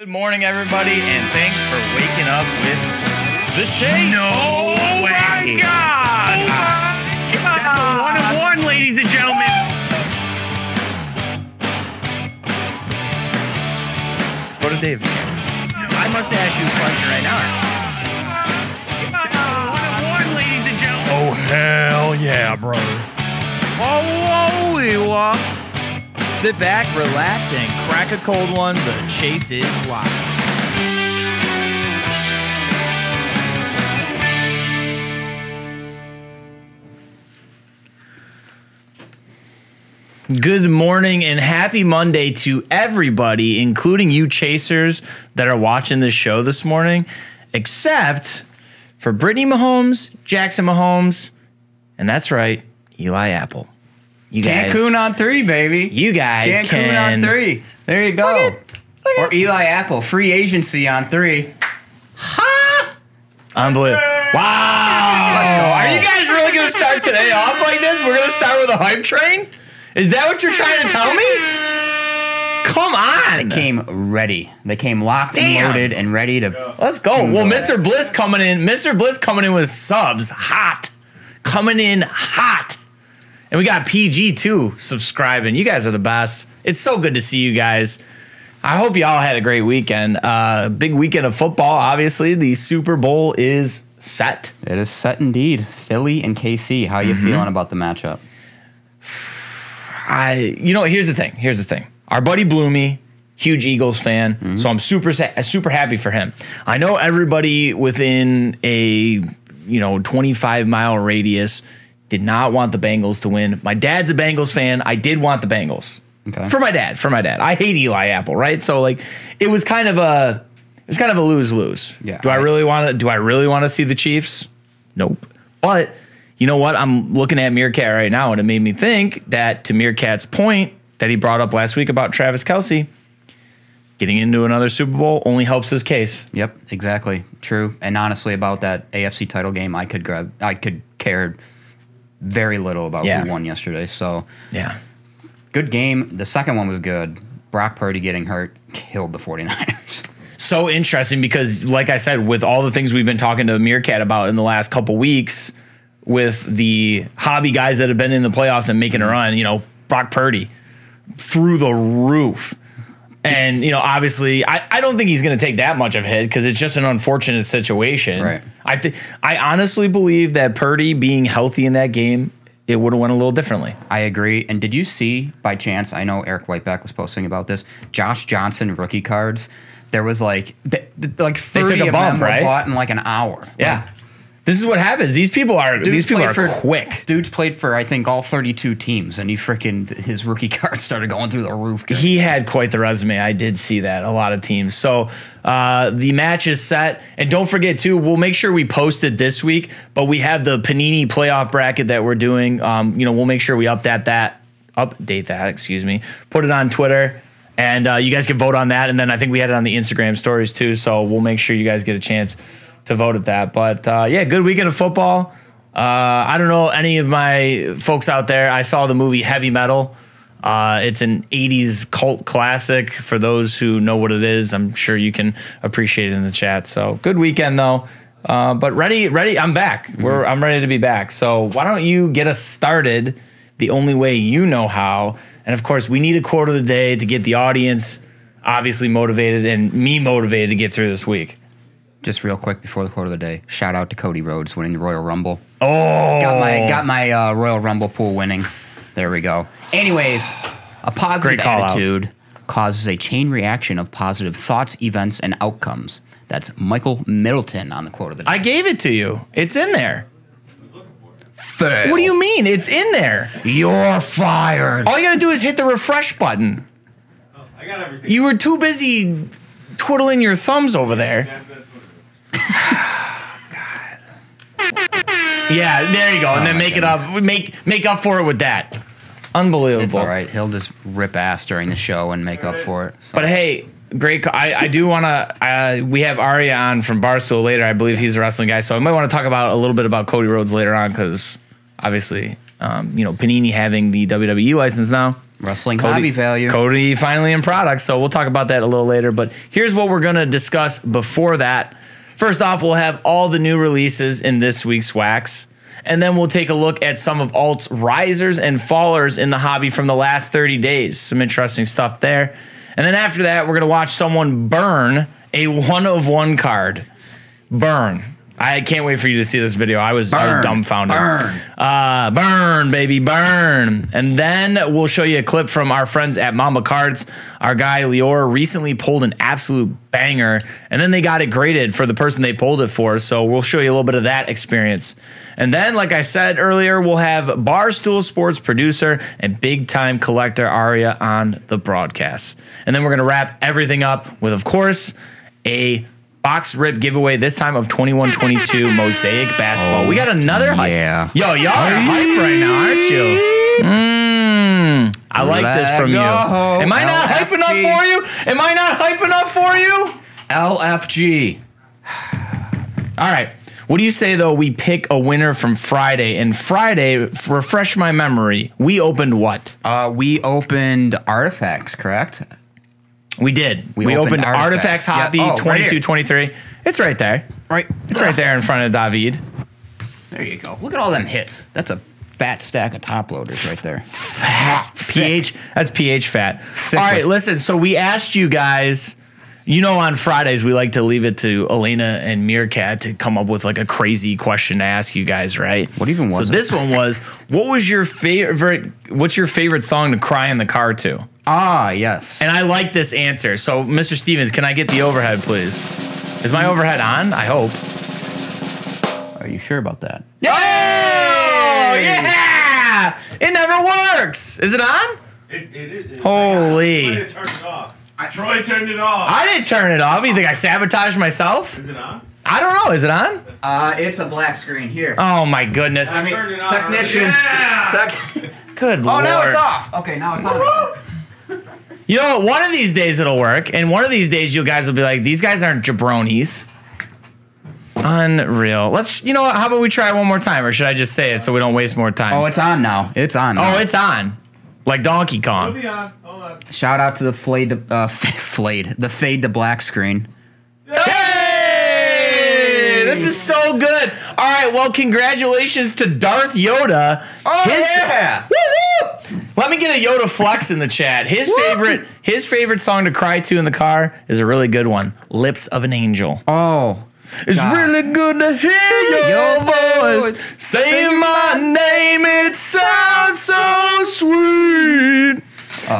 Good morning, everybody, and thanks for waking up with the Chase. No way. My God! That's a 1-1, ladies and gentlemen. Go to Dave's. I must ask you a question right now. 1-1, ladies and gentlemen. Oh, hell yeah, brother. Whoa. Sit back, relax, and crack a cold one. The Chase is live. Good morning and happy Monday to everybody, including you chasers that are watching this show this morning, except for Brittany Mahomes, Jackson Mahomes, and that's right, Eli Apple. You guys, Cancun on 3, baby. you guys Cancun can on 3. There you go. Or Eli Apple, free agency on 3. Unbelievable. Wow. Are you guys really going to start today off like this? We're going to start with a hype train? Is that what you're trying to tell me? Come on. They came ready. They came locked and loaded and ready to. Let's go. Well, Mr. Bliss coming in. Mr. Bliss coming in with subs. Hot. Coming in hot. And we got PG too subscribing. You guys are the best. It's so good to see you guys. I hope you all had a great weekend. Big weekend of football, obviously. The Super Bowl is set. It is set indeed. Philly and KC. How you feeling about the matchup? Here's the thing. Our buddy Bloomy, huge Eagles fan, so I'm super happy for him. I know everybody within a 25-mile radius did not want the Bengals to win. My dad's a Bengals fan. I did want the Bengals. Okay. For my dad. I hate Eli Apple, right? So it was kind of a lose-lose. Yeah. Do I really want to see the Chiefs? Nope. But you know what? I'm looking at Meerkat right now, and it made me think that, to Meerkat's point that he brought up last week about Travis Kelce, getting into another Super Bowl only helps his case. Yep, exactly. True. And honestly, about that AFC title game, I could care very little about who won yesterday. So yeah, good game. The second one was good. Brock Purdy getting hurt killed the 49ers. So interesting because, like I said, with all the things we've been talking to Meerkat about in the last couple weeks, with the hobby guys that have been in the playoffs and making a run, Brock Purdy through the roof. And, obviously, I don't think he's going to take that much of a hit because it's just an unfortunate situation. Right. I honestly believe that Purdy being healthy in that game, it would have went a little differently. I agree. And did you see, by chance, I know Eric Whiteback was posting about this, Josh Johnson rookie cards? There was like 30 a of bump, them were right? bought in like an hour. Yeah. This is what happens. These people are quick. Dude's played for, I think, all 32 teams, and his rookie card started going through the roof. He had quite the resume. I did see that. A lot of teams. So the match is set. And don't forget, too, we'll make sure we post it this week, but we have the Panini playoff bracket that we're doing. We'll make sure we update that, put it on Twitter, and you guys can vote on that. And then I think we had it on the Instagram stories, too, so we'll make sure you guys get a chance to vote at that. But good weekend of football. I don't know any of my folks out there. I saw the movie Heavy Metal. It's an 80s cult classic. For those who know what it is, I'm sure you can appreciate it in the chat. So good weekend though. But ready. I'm back. I'm ready to be back. So why don't you get us started the only way you know how? And of course, we need a quote of the day to get the audience obviously motivated and me motivated to get through this week. Just real quick before the quote of the day, shout out to Cody Rhodes winning the Royal Rumble. Oh, got my Royal Rumble pool winning. There we go. Anyways, a positive attitude causes a chain reaction of positive thoughts, events, and outcomes. That's Michael Middleton on the quote of the day. I gave it to you. It's in there. Fail. What do you mean? It's in there. You're fired. All you gotta do is hit the refresh button. Oh, I got everything. You were too busy twiddling your thumbs over there. God. Yeah, there you go. And then make it up. Make up for it with that. Unbelievable. It's all right. He'll just rip ass during the show and make up for it. So. But hey, great. I do want to. We have Arya on from Barstool later. I believe he's a wrestling guy, so I might want to talk about a little bit about Cody Rhodes later on because obviously, Panini having the WWE license now. Wrestling hobby value. Cody finally in products, so we'll talk about that a little later. But here's what we're going to discuss before that. First off, we'll have all the new releases in this week's Wax. And then we'll take a look at some of Alt's risers and fallers in the hobby from the last 30 days. Some interesting stuff there. And then after that, we're going to watch someone burn a 1-of-1 card. Burn. I can't wait for you to see this video. I was dumbfounded. Burn, baby, burn. And then we'll show you a clip from our friends at Mamba Cards. Our guy, Lior, recently pulled an absolute banger, and then they got it graded for the person they pulled it for. So we'll show you a little bit of that experience. And then, like I said earlier, we'll have Barstool Sports Producer and big-time collector Arya on the broadcast. And then we're going to wrap everything up with, of course, a box rip giveaway, this time of 21-22 Mosaic basketball. We got another hype. Yeah. Yo, y'all are hype right now, aren't you? I like this from you. Am I not hype enough for you? Am I not hype enough for you? LFG. All right. What do you say, though, we pick a winner from Friday? And Friday, refresh my memory, we opened what? We opened Artifacts, correct? We did. We opened Artifacts Hobby 22-23. It's right there. Right. It's right there in front of David. There you go. Look at all them hits. That's a fat stack of top loaders right there. Fat. pH. That's pH fat. All right, listen. So we asked you guys, you know, on Fridays, we like to leave it to Elena and Meerkat to come up with like a crazy question to ask you guys, right? What even was it? So this one was, what's your favorite song to cry in the car to? Ah, yes. And I like this answer. So, Mr. Stevens, can I get the overhead, please? Is my overhead on? I hope. Are you sure about that? Oh, yeah! It never works. Is it on? It is. Holy. I turned it off. Troy turned it off. I didn't turn it off. You think I sabotaged myself? Is it on? I don't know. Is it on? It's a black screen here. Oh, my goodness. I turned it on. Technician. Yeah. Good Lord. Oh, now it's off. Okay, now it's on. You know what? One of these days it'll work, and one of these days you guys will be like, these guys aren't jabronis. Unreal. Let's, you know what? How about we try it one more time, or should I just say it so we don't waste more time? Oh, it's on now. It's on now. Oh, it's on. Like Donkey It'll Kong. be on. Hold on. Shout out to the the fade to black screen. Hey! This is so good. All right, well, congratulations to Darth Yoda. Oh, yeah. Woo-woo! Let me get a Yoda flex in the chat. His favorite song to cry to in the car is a really good one. Lips of an Angel. Oh. It's really good to hear your voice saying my name. It sounds so sweet.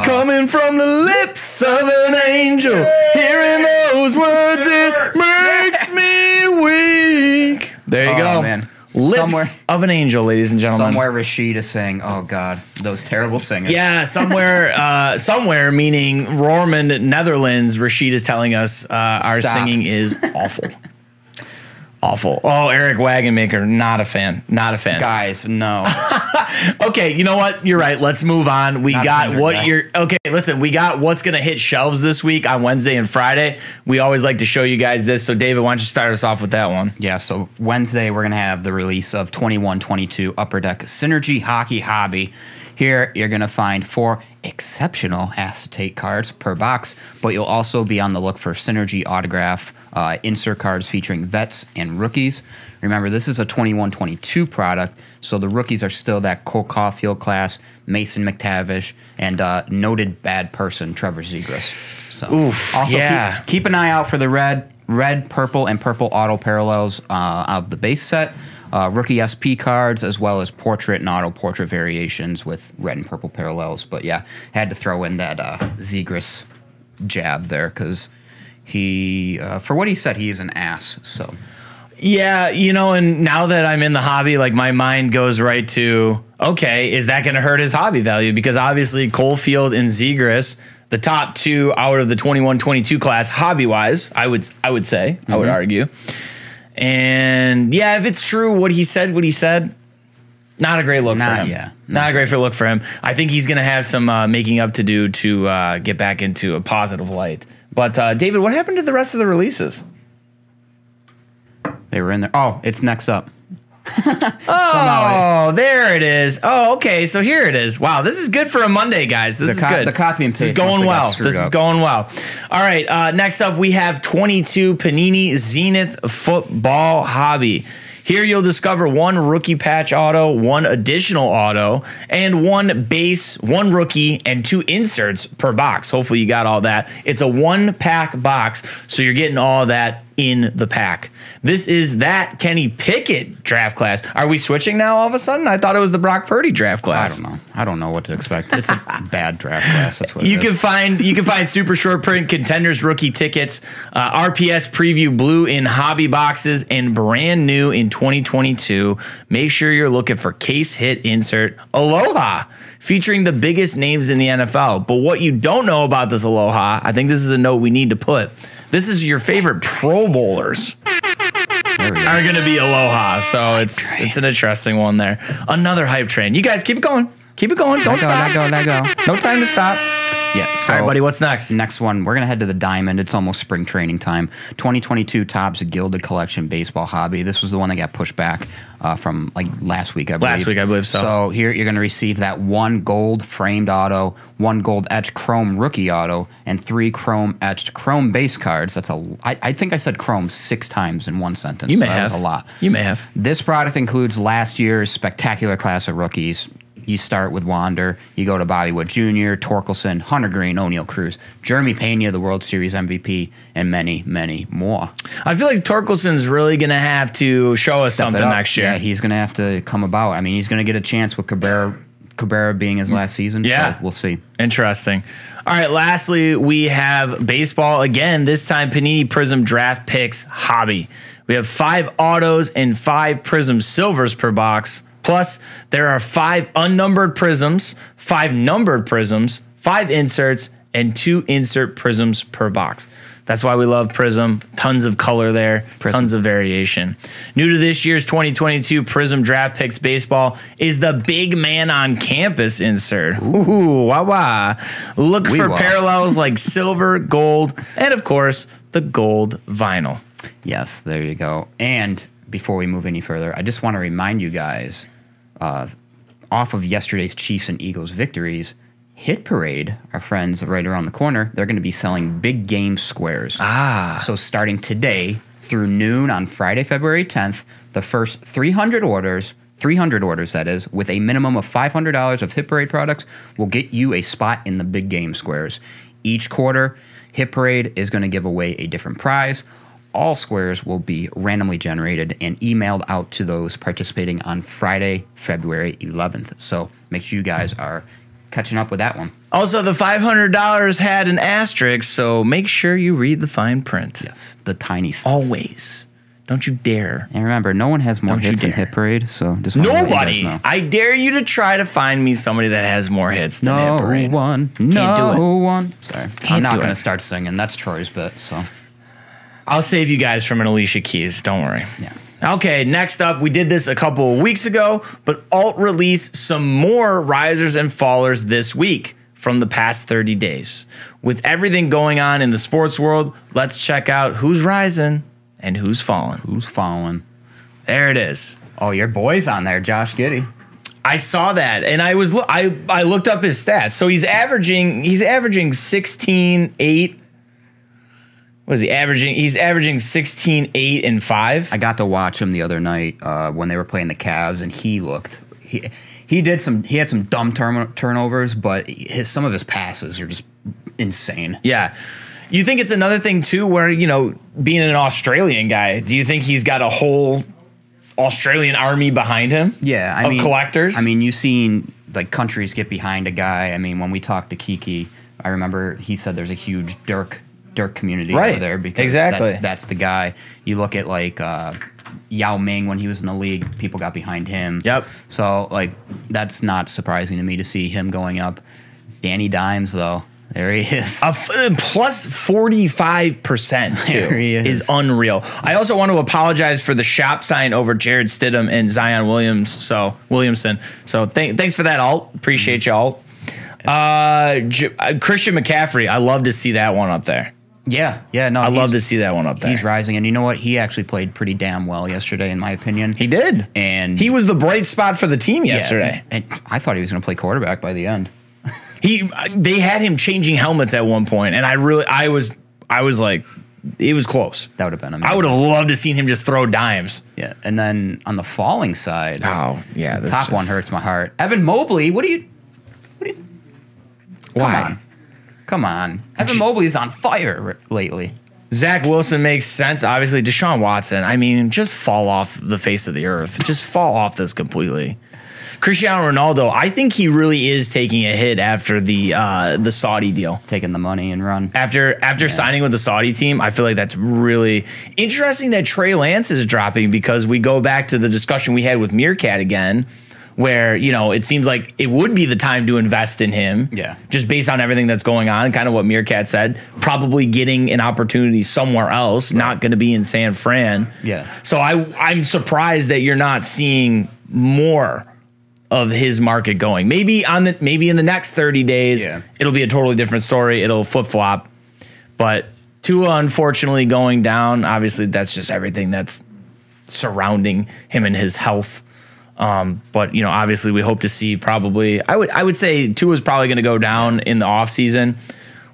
Coming from the lips of an angel. Hearing those words, it makes me weak. There you go. Man. Lips of an angel, ladies and gentlemen. Somewhere Rashida sang, oh God, those terrible singers. Yeah, somewhere meaning Roermond, Netherlands, Rashid is telling us our singing is awful. Awful. Oh, Eric Wagonmaker, not a fan. Not a fan. Guys, no. Okay, you know what? You're right. Let's move on. We got what you're... Okay, listen, we got what's going to hit shelves this week on Wednesday and Friday. We always like to show you guys this. So, David, why don't you start us off with that one? Yeah, so Wednesday, we're going to have the release of 21-22 Upper Deck Synergy Hockey Hobby. Here, you're going to find 4 exceptional acetate cards per box, but you'll also be on the look for Synergy autograph insert cards featuring vets and rookies. Remember, this is a 21-22 product, so the rookies are still that Cole Caulfield class, Mason McTavish, and noted bad person, Trevor Zegras. So, also keep an eye out for the red, purple, and purple auto parallels of the base set. Rookie SP cards, as well as portrait and auto portrait variations with red and purple parallels. But yeah, had to throw in that Zegras jab there because he, for what he said, he's an ass. So yeah, you know, and now that I'm in the hobby, like my mind goes right to, okay, is that going to hurt his hobby value? Because obviously Caulfield and Zegras, the top 2 out of the 21-22 class, hobby wise, I would say, I would argue. And yeah, if it's true what he said, not a great look for him. Yeah, not a great look for him. I think he's going to have some making up to do to get back into a positive light. But David, what happened to the rest of the releases? They were in there. Oh, it's next up. Oh, there it is. Oh, okay. So here it is. Wow, this is good for a Monday, guys. This is good. The copy and paste. This is going well. This is going well. All right. Next up, we have 22 Panini Zenith Football Hobby. Here you'll discover one rookie patch auto, one additional auto, and one base, one rookie, and 2 inserts per box. Hopefully you got all that. It's a 1-pack box, so you're getting all that in the pack. This is that Kenny Pickett draft class. Are we switching now all of a sudden? I thought it was the Brock Purdy draft class. I don't know. I don't know what to expect. It's a bad draft class. That's what you can find super short print contenders rookie tickets, RPS preview blue in hobby boxes, and brand new in 2022. Make sure you're looking for case hit insert Aloha, featuring the biggest names in the NFL. But what you don't know about this Aloha, I think this is a note we need to put. This is your favorite Pro Bowlers are going to be Aloha. So it's an interesting one there. Another hype train. You guys keep it going. Keep it going. Don't stop. Let go. No time to stop. Yeah. So all right, buddy, what's next? Next one, we're going to head to the Diamond. It's almost spring training time. 2022 Topps Gilded Collection Baseball Hobby. This was the one that got pushed back from like last week, I believe. Last week, I believe so. So here you're going to receive that 1 gold framed auto, 1 gold etched chrome rookie auto, and 3 chrome etched chrome base cards. I think I said chrome 6 times in one sentence. You may have. have. That was a lot. You may have. This product includes last year's spectacular class of rookies. You start with Wander, you go to Bollywood Jr., Torkelson, Hunter Green, O'Neal Cruz, Jeremy Pena, the World Series MVP, and many, many more. I feel like Torkelson's really going to have to show us something next year. Yeah, he's going to have to come about. I mean, he's going to get a chance with Cabrera being his last season. Yeah. So we'll see. Interesting. All right, lastly, we have baseball again, this time Panini Prism Draft Picks Hobby. We have 5 autos and 5 Prism Silvers per box. Plus, there are 5 unnumbered prisms, 5 numbered prisms, 5 inserts, and 2 insert prisms per box. That's why we love Prism. Tons of color there, tons of variation. New to this year's 2022 Prism Draft Picks Baseball is the Big Man on Campus insert. Ooh, wah. Look for parallels like silver, gold, and of course, the gold vinyl. Yes, there you go. And before we move any further, I just want to remind you guys, off of yesterday's Chiefs and Eagles victories, Hit Parade, our friends right around the corner, they're going to be selling big game squares. So starting today through noon on Friday, February 10th, the first 300 orders that is, with a minimum of $500 of Hit Parade products will get you a spot in the big game squares. Each quarter, Hit Parade is going to give away a different prize. All squares will be randomly generated and emailed out to those participating on Friday, February 11th. So make sure you guys are catching up with that one. Also, the $500 had an asterisk, so make sure you read the fine print. Yes, the tiny stuff. Always. Don't you dare. And remember, no one has more hits than Hit Parade, so just want to let you guys know. I dare you to try to find me somebody that has more hits than Hit Parade. No one. Sorry. I'm not going to it. start singing. That's Troy's bit, so. I'll save you guys from an Alicia Keys. Don't worry. Yeah. Okay, next up, we did this a couple of weeks ago, but Alt released some more risers and fallers this week from the past 30 days. With everything going on in the sports world, let's check out who's rising and who's falling. Who's falling? There it is. Oh, your boy's on there, Josh Giddey. I saw that, and I looked up his stats. So he's averaging 16, 8. What is he averaging? He's averaging 16, 8, and 5. I got to watch him the other night when they were playing the Cavs, and he had some dumb turnovers, but some of his passes are just insane. Yeah. You think it's another thing too, where being an Australian guy, do you think he's got a whole Australian army behind him? Yeah, of collectors. I mean, you've seen like countries get behind a guy. I mean, when we talked to Kiki, I remember he said there's a huge Dirk community over there because that's the guy. You look at like Yao Ming when he was in the league, people got behind him. Yep. So like that's not surprising to me to see him going up. Danny Dimes though, there he is. Plus 45% too. There he is unreal. I also want to apologize for the shop sign over Jared Stidham and Zion Williamson. So thanks for that, Alt. Appreciate you, Alt. Christian McCaffrey, I love to see that one up there. Yeah. No, I love to see that one up there. He's rising, and you know what? He actually played pretty damn well yesterday, in my opinion. He did, and he was the bright spot for the team yesterday. And I thought he was going to play quarterback by the end. They had him changing helmets at one point, and I was like, it was close. That would have been amazing. I would have loved to seen him just throw dimes. Yeah, and then on the falling side, the top one hurts my heart. Evan Mobley, what do you? Why? Come on. Evan Mobley's on fire lately. Zach Wilson makes sense. Obviously, Deshaun Watson. I mean, just fall off the face of the earth. Just fall off this completely. Cristiano Ronaldo, I think he really is taking a hit after the Saudi deal. Taking the money and run. After signing with the Saudi team, I feel like that's really interesting that Trey Lance is dropping, because we go back to the discussion we had with Meerkat again, where, it seems like it would be the time to invest in him. Yeah. Just based on everything that's going on, kind of what Meerkat said, probably getting an opportunity somewhere else, not going to be in San Fran. Yeah. So I'm surprised that you're not seeing more of his market going. Maybe in the next 30 days, it'll be a totally different story. It'll flip-flop. But Tua, unfortunately, going down, obviously that's just everything that's surrounding him and his health. But obviously we hope to see probably, I would say Tua's probably going to go down in the offseason.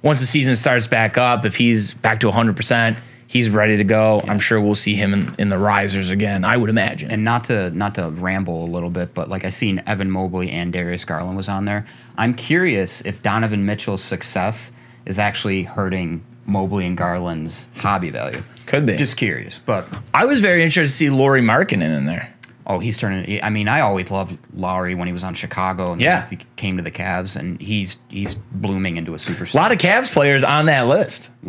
Once the season starts back up, if he's back to 100%, he's ready to go. I'm sure we'll see him in the risers again, I would imagine. And not to ramble a little bit, but like I seen Evan Mobley and Darius Garland was on there. I'm curious if Donovan Mitchell's success is actually hurting Mobley and Garland's hobby value. Could be. Just curious. But I was very interested to see Lauri Markkanen in there. Oh, he's turning. I mean, I always loved Lowry when he was on Chicago, and he came to the Cavs, and he's blooming into a superstar. A lot of Cavs players on that list. A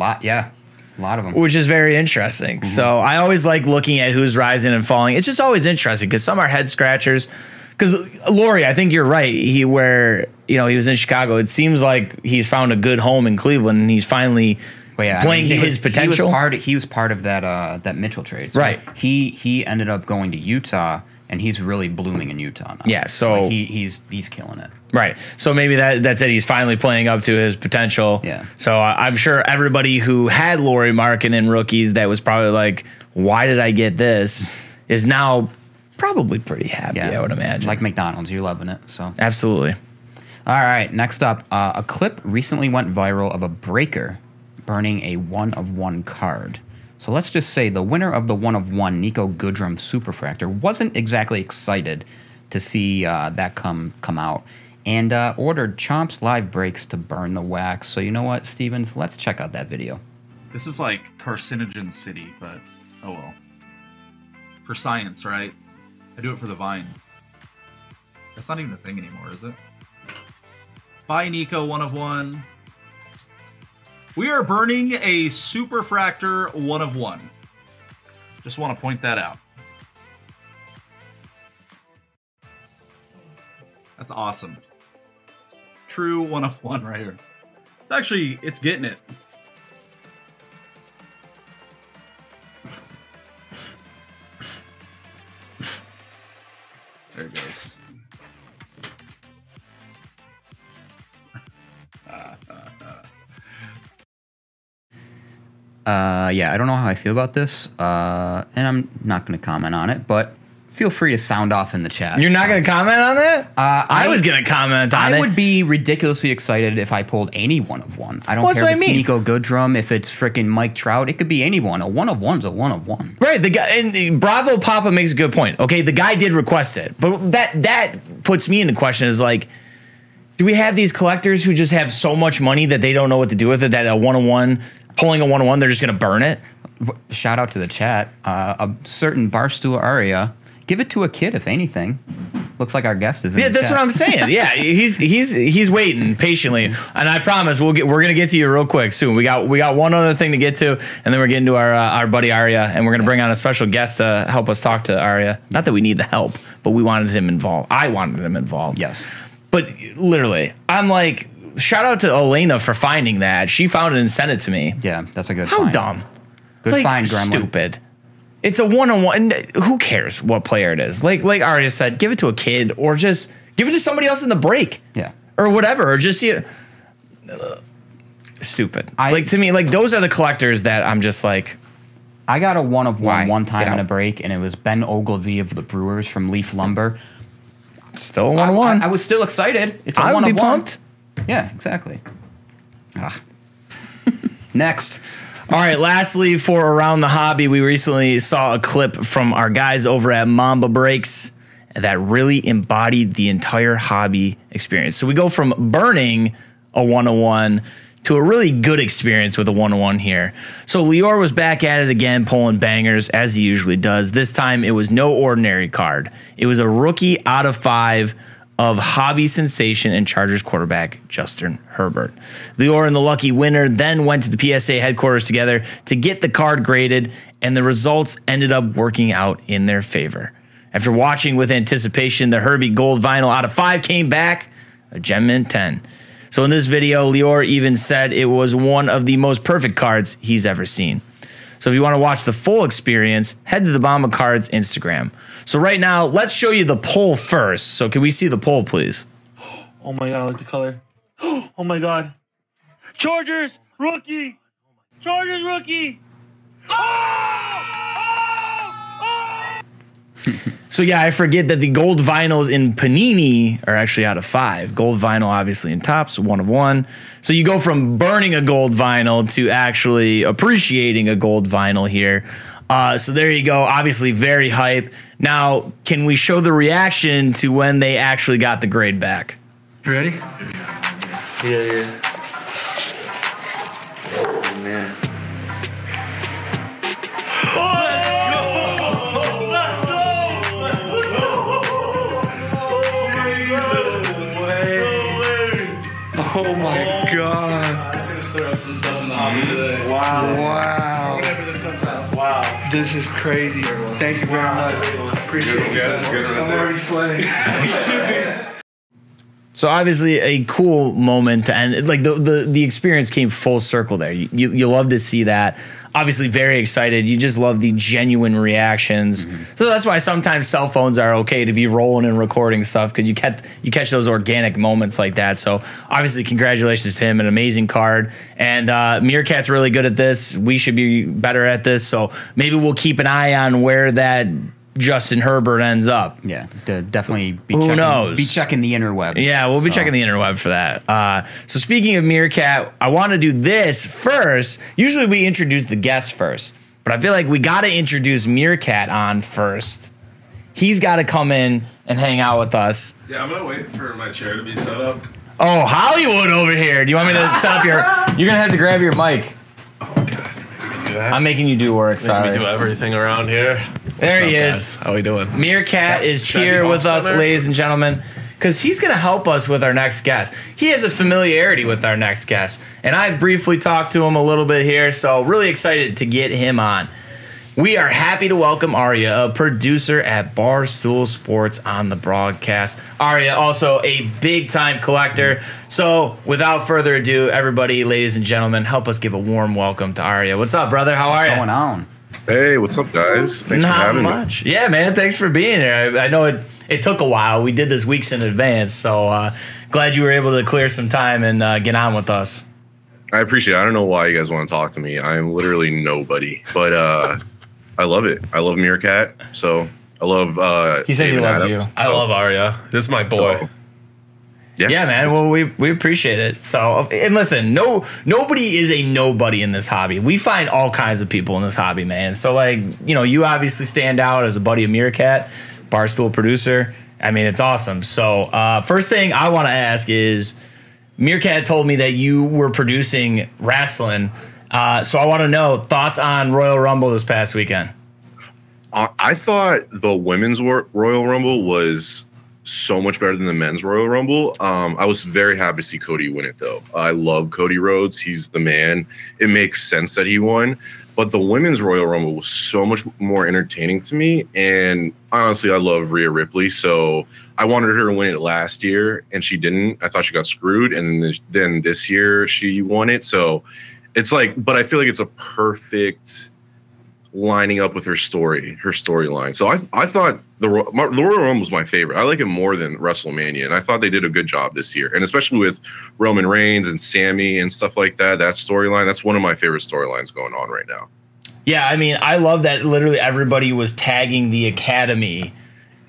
lot of them, which is very interesting. Mm-hmm. So I always like looking at who's rising and falling. It's just always interesting because some are head scratchers. Because Lowry, I think you're right. He was in Chicago. It seems like he's found a good home in Cleveland, and he's finally. Playing to his potential. He was part of that Mitchell trade. So right. He ended up going to Utah, and he's really blooming in Utah now. Yeah. So he's killing it. Right. So maybe that's it. He's finally playing up to his potential. Yeah. So I'm sure everybody who had Lauri Markkanen rookies that was probably like, why did I get this, is now probably pretty happy. I would imagine. Like McDonald's, you're loving it. So absolutely. All right. Next up, a clip recently went viral of a breaker burning a 1-of-1 card. So let's just say the winner of the 1-of-1 Nico Goodrum Superfractor wasn't exactly excited to see that come out, and ordered Chomp's Live Breaks to burn the wax. So you know what, Stevens? Let's check out that video. This is like Carcinogen City, but oh well. For science, right? I do it for the Vine. That's not even a thing anymore, is it? Bye, Nico, 1-of-1. We are burning a Superfractor 1-of-1. Just want to point that out. That's awesome. True 1-of-1 right here. It's getting it. There it goes. I don't know how I feel about this, and I'm not going to comment on it, but feel free to sound off in the chat. You're not going to comment on that? I was going to comment on it. I would be ridiculously excited if I pulled any 1-of-1. I don't care if it's Nico Goodrum, if it's freaking Mike Trout. It could be anyone. A 1-of-1's a 1-of-1. Right. The guy, and Bravo Papa makes a good point. Okay, the guy did request it, but that puts me into question. Is like, do we have these collectors who just have so much money that they don't know what to do with it? That a 1-of-1, pulling a 1-of-1, they're just going to burn it? Shout out to the chat. A certain Barstool Arya. Give it to a kid, if anything. Looks like our guest is in the that's chat. what I'm saying. Yeah, he's waiting patiently, and I promise we're gonna get to you real quick soon. We got one other thing to get to, and then we're getting to our buddy Arya, and we're gonna bring on a special guest to help us talk to Arya. Not that we need the help, but we wanted him involved. I wanted him involved. Yes. But literally, I'm like, shout out to Elena for finding that. She found it and sent it to me. Yeah, that's a good How find. dumb. Good find, Gremlin. Stupid. It's a 1-on-1. Who cares what player it is? Like Arya said, give it to a kid or just give it to somebody else in the break. Yeah. Or whatever. Or just see it. stupid. Like, to me, like, those are the collectors that I'm just like. I got a one of Why? one time in a break, and it was Ben Ogilvy of the Brewers from Leaf Lumber. Still a 1-1. I was still excited. It's a I would one be of one. pumped. Yeah, exactly. Next. All right, lastly, for Around the Hobby, we recently saw a clip from our guys over at Mamba Breaks that really embodied the entire hobby experience. So we go from burning a 101 to a really good experience with a 101 here. So Lior was back at it again, pulling bangers, as he usually does. This time, it was no ordinary card. It was a rookie out of 5 of hobby sensation and Chargers quarterback Justin Herbert. Lior and the lucky winner then went to the PSA headquarters together to get the card graded, and the results ended up working out in their favor. After watching with anticipation, the Herbie Gold Vinyl out of 5 came back a Gem Mint 10. So in this video, Lior even said it was one of the most perfect cards he's ever seen. So if you want to watch the full experience, head to the Mamba Cards Instagram. So right now, let's show you the poll first. So can we see the poll, please? Oh my god, I like the color. Oh my god. Chargers rookie. Chargers rookie. So yeah, I forget that the gold vinyls in Panini are actually out of 5. Gold vinyl obviously in Topps, 1 of 1. So you go from burning a gold vinyl to actually appreciating a gold vinyl here. So there you go. Obviously very hype. Now, can we show the reaction to when they actually got the grade back? You ready? Yeah. Oh man. Oh my god. Wow. Wow. This is crazy. Thank you very much. Appreciate it. I'm already sweating. So obviously a cool moment to end. Like the experience came full circle there. You love to see that. Obviously very excited. You just love the genuine reactions. Mm-hmm. So that's why sometimes cell phones are okay to be rolling and recording stuff, because you catch those organic moments like that. So obviously congratulations to him, an amazing card. And Meerkat's really good at this. We should be better at this. So maybe we'll keep an eye on where that Justin Herbert ends up. Yeah, definitely be Who knows? Be checking the interwebs. Yeah, we'll be checking the interweb for that. So speaking of Meerkat, I want to do this first. Usually we introduce the guests first, but I feel like we got to introduce Meerkat on first. He's got to come in and hang out with us. Yeah, I'm gonna wait for my chair to be set up. Oh, Hollywood over here. Do you want me to set up your... You're going to have to grab your mic. Oh god. I'm making you do work, sorry. We do everything around here. There he is. Guys? How we doing? Meerkat is here with us, ladies and gentlemen, because he's going to help us with our next guest. He has a familiarity with our next guest, and I've briefly talked to him a little bit here, so really excited to get him on. We are happy to welcome Arya, a producer at Barstool Sports on the broadcast. Arya, also a big-time collector. So without further ado, everybody, ladies and gentlemen, help us give a warm welcome to Arya. What's up, brother? How are you? What's going on? Hey, what's up, guys? Thanks for having me. Yeah, man. Thanks for being here. I know it took a while. We did this weeks in advance, so glad you were able to clear some time and get on with us. I appreciate it. I don't know why you guys want to talk to me. I'm literally nobody, but I love it. I love Meerkat, so I love. He says he loves you. I love Arya. This is my boy. So, yeah, man. Well, we appreciate it. So, and listen, nobody is a nobody in this hobby. We find all kinds of people in this hobby, man. So, like, you obviously stand out as a buddy of Meerkat, Barstool producer. I mean, it's awesome. So, first thing I want to ask is, Meerkat told me that you were producing wrestling. So I want to know thoughts on Royal Rumble this past weekend. I thought the women's Royal Rumble was so much better than the men's Royal Rumble. I was very happy to see Cody win it, though. I love Cody Rhodes. He's the man. It makes sense that he won. But the women's Royal Rumble was so much more entertaining to me. And honestly, I love Rhea Ripley. So I wanted her to win it last year, and she didn't. I thought she got screwed. And then this year she won it. So it's like, but I feel like it's a perfect lining up with her storyline. So I thought the Royal Rumble was my favorite. I like it more than WrestleMania, and I thought they did a good job this year. And especially with Roman Reigns and Sammy and stuff like that, that storyline, that's one of my favorite storylines going on right now. Yeah, I mean, I love that literally everybody was tagging the Academy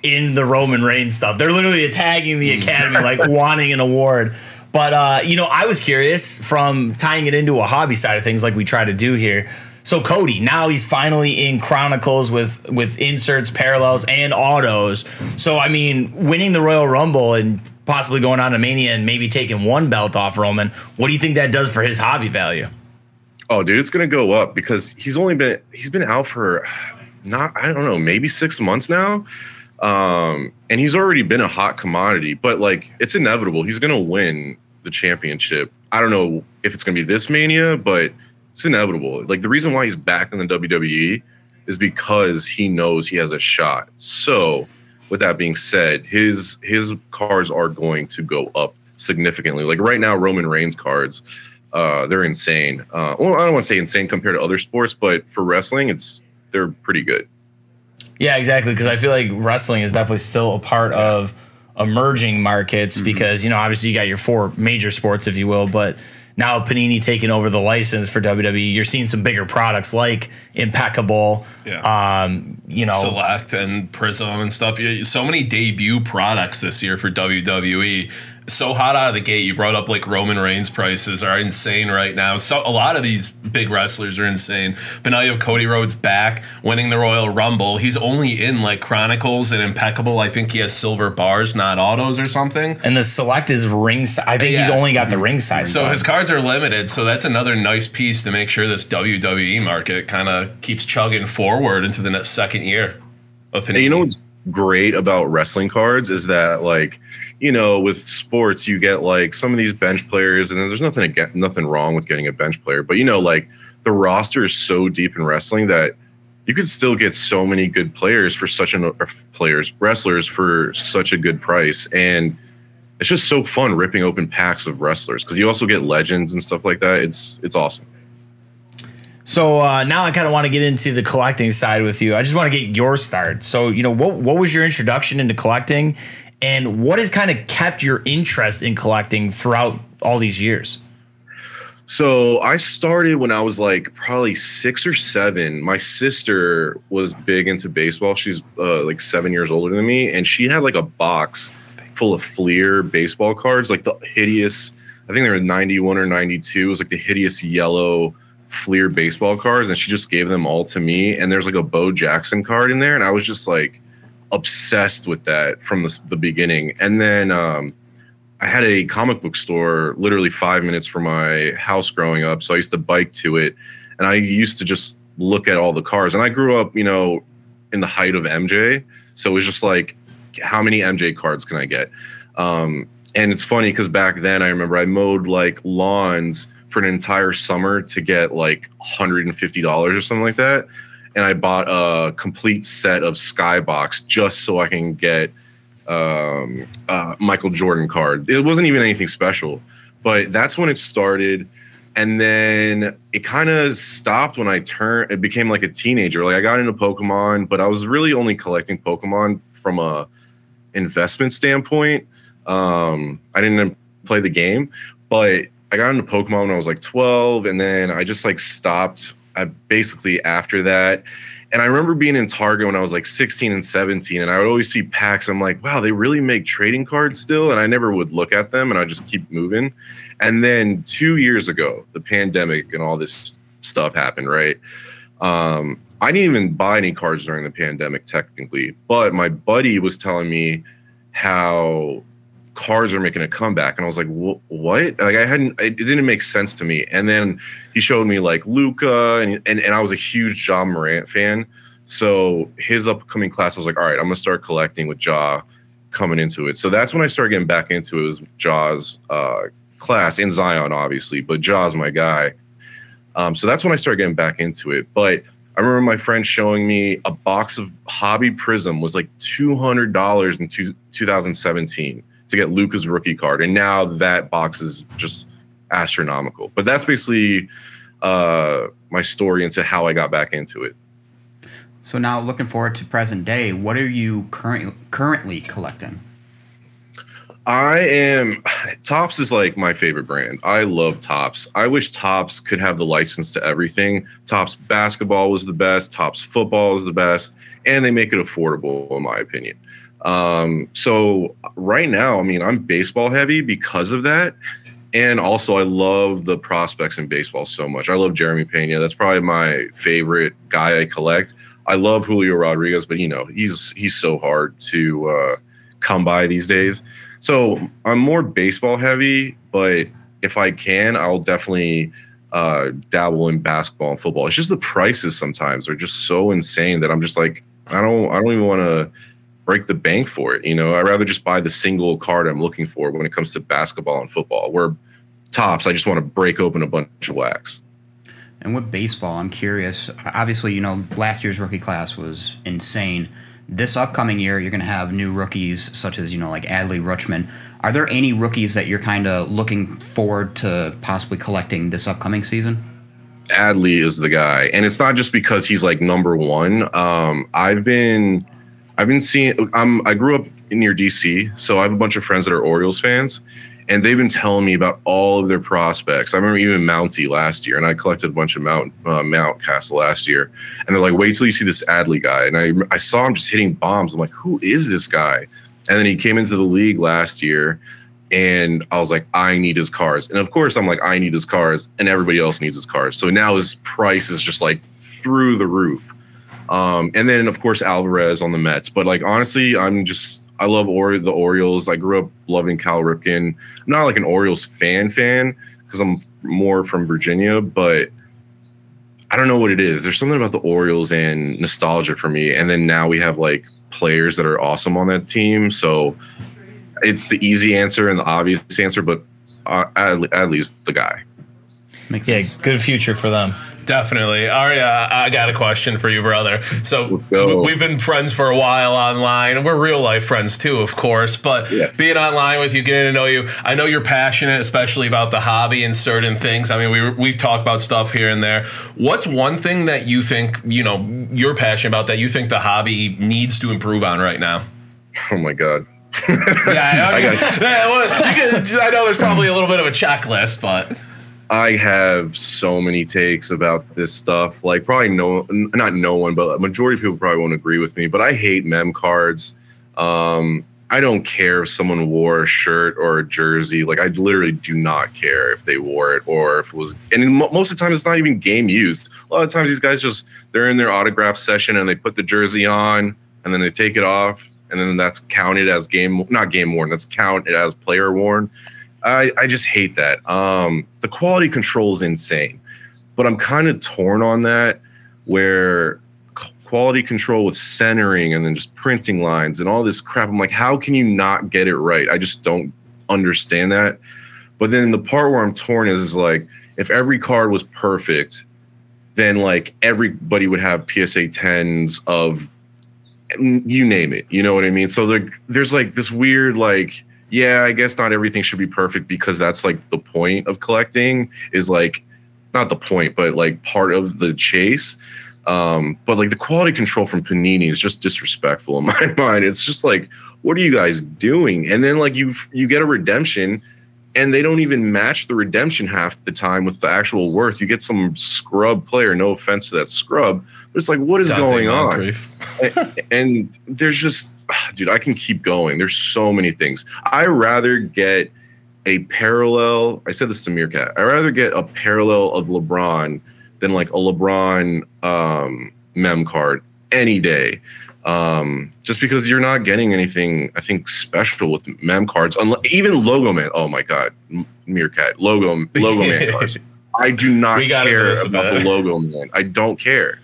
in the Roman Reigns stuff. They're literally tagging the Academy, like wanting an award. But, you know, I was curious from tying it into a hobby side of things like we try to do here. So Cody, now he's finally in Chronicles with inserts, parallels, and autos. So, I mean, winning the Royal Rumble and possibly going on to Mania and maybe taking one belt off Roman, what do you think that does for his hobby value? Oh, dude, it's going to go up because he's been out for I don't know, maybe 6 months now. And he's already been a hot commodity, but like it's inevitable. He's going to win the championship. I don't know if it's going to be this Mania, but it's inevitable. Like the reason why he's back in the WWE is because he knows he has a shot. So with that being said, his cards are going to go up significantly. Like right now, Roman Reigns cards, they're insane. Well, I don't want to say insane compared to other sports, but for wrestling, they're pretty good. Yeah, exactly. Because I feel like wrestling is definitely still a part of emerging markets because, you know, obviously you got your 4 major sports, if you will, but now Panini taking over the license for WWE, you're seeing some bigger products like Impeccable, you know, Select and Prism and stuff. So many debut products this year for WWE. So hot out of the gate. You brought up like Roman Reigns prices are insane right now. So a lot of these big wrestlers are insane. But now you have Cody Rhodes back winning the Royal Rumble. He's only in like Chronicles and Impeccable. I think he has silver bars, not autos or something. And the Select is ringside. I think he's only got the ringside. So his cards are limited. So that's another nice piece to make sure this WWE market kind of keeps chugging forward into the next second year of Panini. You know what's great about wrestling cards is that, like, you know, with sports you get like some of these bench players, and there's nothing wrong with getting a bench player, but you know, like the roster is so deep in wrestling that you could still get so many good players for wrestlers for such a good price. And it's just so fun ripping open packs of wrestlers because you also get legends and stuff like that. It's awesome. So now I kind of want to get into the collecting side with you. I just want to get your start. So, you know, what was your introduction into collecting, and what has kind of kept your interest in collecting throughout all these years? So I started when I was like probably 6 or 7. My sister was big into baseball. She's like 7 years older than me, and she had like a box full of Fleer baseball cards, like the hideous, I think they were 91 or 92. It was like the hideous yellow Fleer baseball cards, and she just gave them all to me. And there's like a Bo Jackson card in there, and I was just like obsessed with that from the beginning. And then I had a comic book store literally 5 minutes from my house growing up, so I used to bike to it, and I used to just look at all the cards. And I grew up, you know, in the height of MJ, so it was just like, how many MJ cards can I get? And it's funny because back then I remember I mowed like lawns for an entire summer to get like $150 or something like that. And I bought a complete set of Skybox just so I can get Michael Jordan card. It wasn't even anything special, but that's when it started. And then it kind of stopped when it became like a teenager. Like I got into Pokemon, but I was really only collecting Pokemon from a investment standpoint. I didn't play the game, but I got into Pokemon when I was like 12, and then I just like stopped basically after that. And I remember being in Target when I was like 16 and 17, and I would always see packs. I'm like, wow, they really make trading cards still? And I never would look at them, and I just keep moving. And then 2 years ago, the pandemic and all this stuff happened, right? I didn't even buy any cards during the pandemic technically, but my buddy was telling me how cards are making a comeback, and I was like, what? Like it didn't make sense to me. And then he showed me like Luca, and I was a huge Ja Morant fan, so his upcoming class, I was like, all right, I'm gonna start collecting with Ja coming into it. So that's when I started getting back into it. Was Ja's class, in Zion obviously, but Ja's my guy. So that's when I started getting back into it. But I remember my friend showing me a box of Hobby Prism was like $200 in 2017 to get Luka's rookie card. And now that box is just astronomical. But that's basically my story into how I got back into it. So now looking forward to present day, what are you currently collecting? Topps is like my favorite brand. I love Topps. I wish Topps could have the license to everything. Topps basketball was the best. Topps football was the best. And they make it affordable, in my opinion. So right now, I mean, I'm baseball heavy because of that. And also, I love the prospects in baseball so much. I love Jeremy Pena. That's probably my favorite guy I collect. I love Julio Rodriguez, but, he's so hard to come by these days. So I'm more baseball heavy, but if I can, I'll definitely dabble in basketball and football. It's just the prices sometimes are just so insane that I'm just like, I don't even want to break the bank for it. I'd rather just buy the single card I'm looking for when it comes to basketball and football. Where Topps, I just want to break open a bunch of wax. And with baseball, I'm curious. Obviously, last year's rookie class was insane. This upcoming year, you're going to have new rookies such as, like Adley Rutschman. Are there any rookies that you're kind of looking forward to possibly collecting this upcoming season? Adley is the guy. And it's not just because he's like number one. I've been seeing, I grew up near DC, so I have a bunch of friends that are Orioles fans. And they've been telling me about all of their prospects. I remember even Mountie last year, and I collected a bunch of Mountcastle last year. And they're like, wait till you see this Adley guy. And I saw him just hitting bombs. I'm like, who is this guy? And then he came into the league last year, and I was like, I need his cards. And of course, I'm like, I need his cards, and everybody else needs his cards. So now his price is just like through the roof. And then, of course, Alvarez on the Mets. But like, honestly, I love the Orioles. I grew up loving Cal Ripken. I'm not like an Orioles fan because I'm more from Virginia, but I don't know what it is. There's something about the Orioles and nostalgia for me. And then now we have like players that are awesome on that team. So it's the easy answer and the obvious answer, but at least the guy. Makes sense. Good future for them. Definitely. Arya, I got a question for you, brother. So let's go. We've been friends for a while online, and we're real life friends too, of course. But yes, being online with you, getting to know you, I know you're passionate, especially about the hobby and certain things. I mean, we've talked about stuff here and there. What's one thing that you think, you're passionate about that you think the hobby needs to improve on right now? Oh my God. Yeah, I know there's probably a little bit of a checklist, but I have so many takes about this stuff. Like probably not no one, but a majority of people probably won't agree with me. But I hate mem cards. I don't care if someone wore a shirt or a jersey. Like I literally do not care if they wore it or if it was. And most of the time, it's not even game used. A lot of times, these guys they're in their autograph session and they put the jersey on and then they take it off and then that's counted as not game worn. That's counted as player worn. I just hate that. The quality control is insane, but I'm kind of torn on that where quality control with centering and then just printing lines and all this crap. I'm like, how can you not get it right? I just don't understand that. But then the part where I'm torn is like, if every card was perfect, then like everybody would have PSA 10s of you name it. You know what I mean? So there's like this weird like, yeah, I guess not everything should be perfect because that's like the point of collecting is like, not the point, but like part of the chase. But like the quality control from Panini is just disrespectful in my mind. It's just like, what are you guys doing? And then like you get a redemption and they don't even match the redemption half the time with the actual worth. You get some scrub player, no offense to that scrub, but it's like, what is going on? And there's just, dude, I can keep going. There's so many things. I rather get a parallel. I said this to Meerkat. I rather get a parallel of LeBron than like a LeBron mem card any day. Just because you're not getting anything, I think, special with mem cards. Even logo man. Oh my God, Meerkat logo man cards. I do not care about the logo man. I don't care.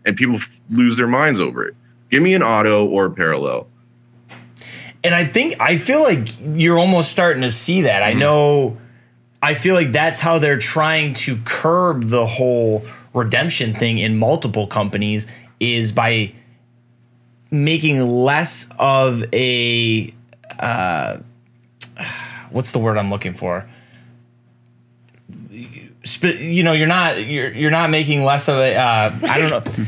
And people lose their minds over it. Give me an auto or a parallel. And I feel like you're almost starting to see that. I feel like that's how they're trying to curb the whole redemption thing in multiple companies is by making less of a what's the word I'm looking for? You're not making less of a I don't know.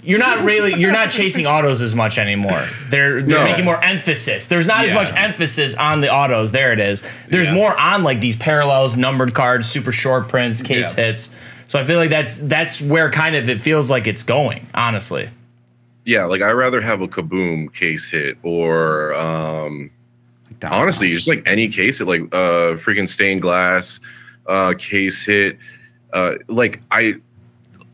you're not chasing autos as much anymore. They're making more emphasis. There's not as much emphasis on the autos. There it is. There's more on like these parallels, numbered cards, super short prints, case hits. So I feel like that's where kind of it feels like it's going, honestly. Yeah, like I'd rather have a Kaboom case hit or honestly, just like any case hit, like freaking stained glass case hit.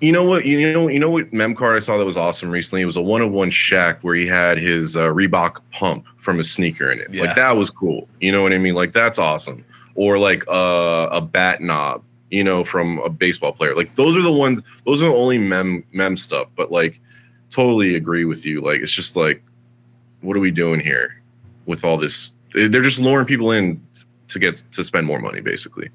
You know what mem card I saw that was awesome recently? It was a 1-of-1 Shaq where he had his Reebok pump from his sneaker in it. Yeah. Like that was cool. You know what I mean? Like that's awesome. Or like a bat knob, you know, from a baseball player. Like those are the ones. Those are the only mem stuff. But like, totally agree with you. Like it's just like, what are we doing here with all this? They're just luring people in to spend more money, basically.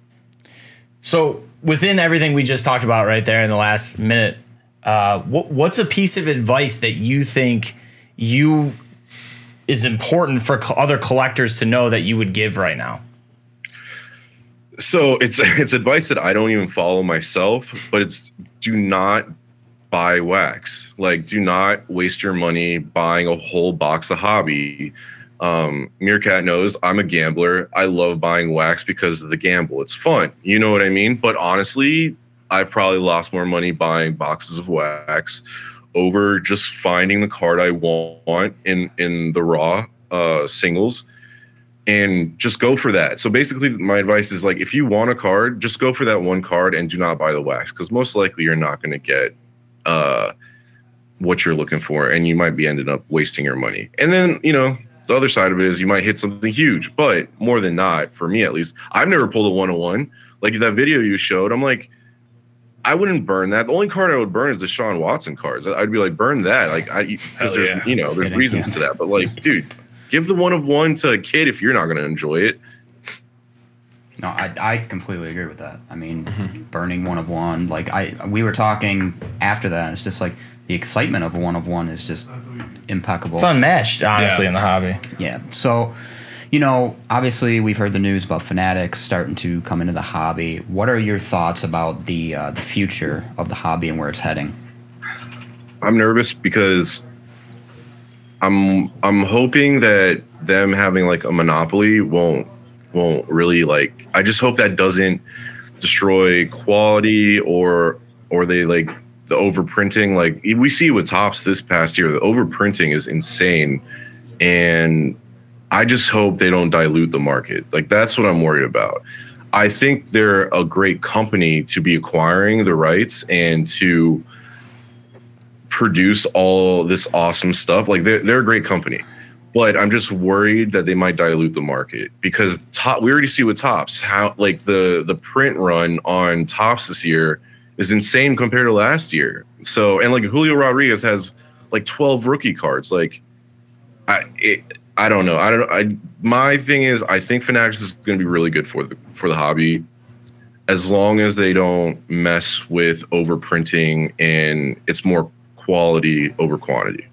So within everything we just talked about right there in the last minute, what's a piece of advice that you think is important for other collectors to know that you would give right now? So it's advice that I don't even follow myself, but it's do not buy wax. Like, do not waste your money buying a whole box of hobby. Meerkat knows I'm a gambler. I love buying wax because of the gamble. It's fun. You know what I mean? But honestly, I've probably lost more money buying boxes of wax over just finding the card I want in the raw singles and just go for that. So basically my advice is like, if you want a card, just go for that one card and do not buy the wax, because most likely you're not going to get what you're looking for, and you might be ended up wasting your money. And then, you know, the other side of it is you might hit something huge, but more than not, for me at least, I've never pulled a 1-of-1. Like that video you showed, I'm like, I wouldn't burn that. The only card I would burn is the Sean Watson cards. I'd be like, burn that. Like, because there's, you know, there's reasons to that. But like, dude, give the 1-of-1 to a kid if you're not going to enjoy it. No, I completely agree with that. I mean, burning 1-of-1, like we were talking after that, and it's just like the excitement of a 1-of-1 is just impeccable. It's unmatched, honestly, in the hobby. Yeah. So, you know, obviously we've heard the news about Fanatics starting to come into the hobby. What are your thoughts about the future of the hobby and where it's heading? I'm nervous because I'm hoping that them having like a monopoly won't really, like, I just hope that doesn't destroy quality or they like the overprinting. Like we see with Topps this past year, the overprinting is insane, and I just hope they don't dilute the market. Like that's what I'm worried about. I think they're a great company to be acquiring the rights and to produce all this awesome stuff. Like they're a great company, but I'm just worried that they might dilute the market, because we already see with Topps how like the print run on Topps this year is insane compared to last year. So, and like Julio Rodriguez has like 12 rookie cards. Like I don't know. My thing is, I think Fanatics is going to be really good for the hobby, as long as they don't mess with overprinting and it's more quality over quantity.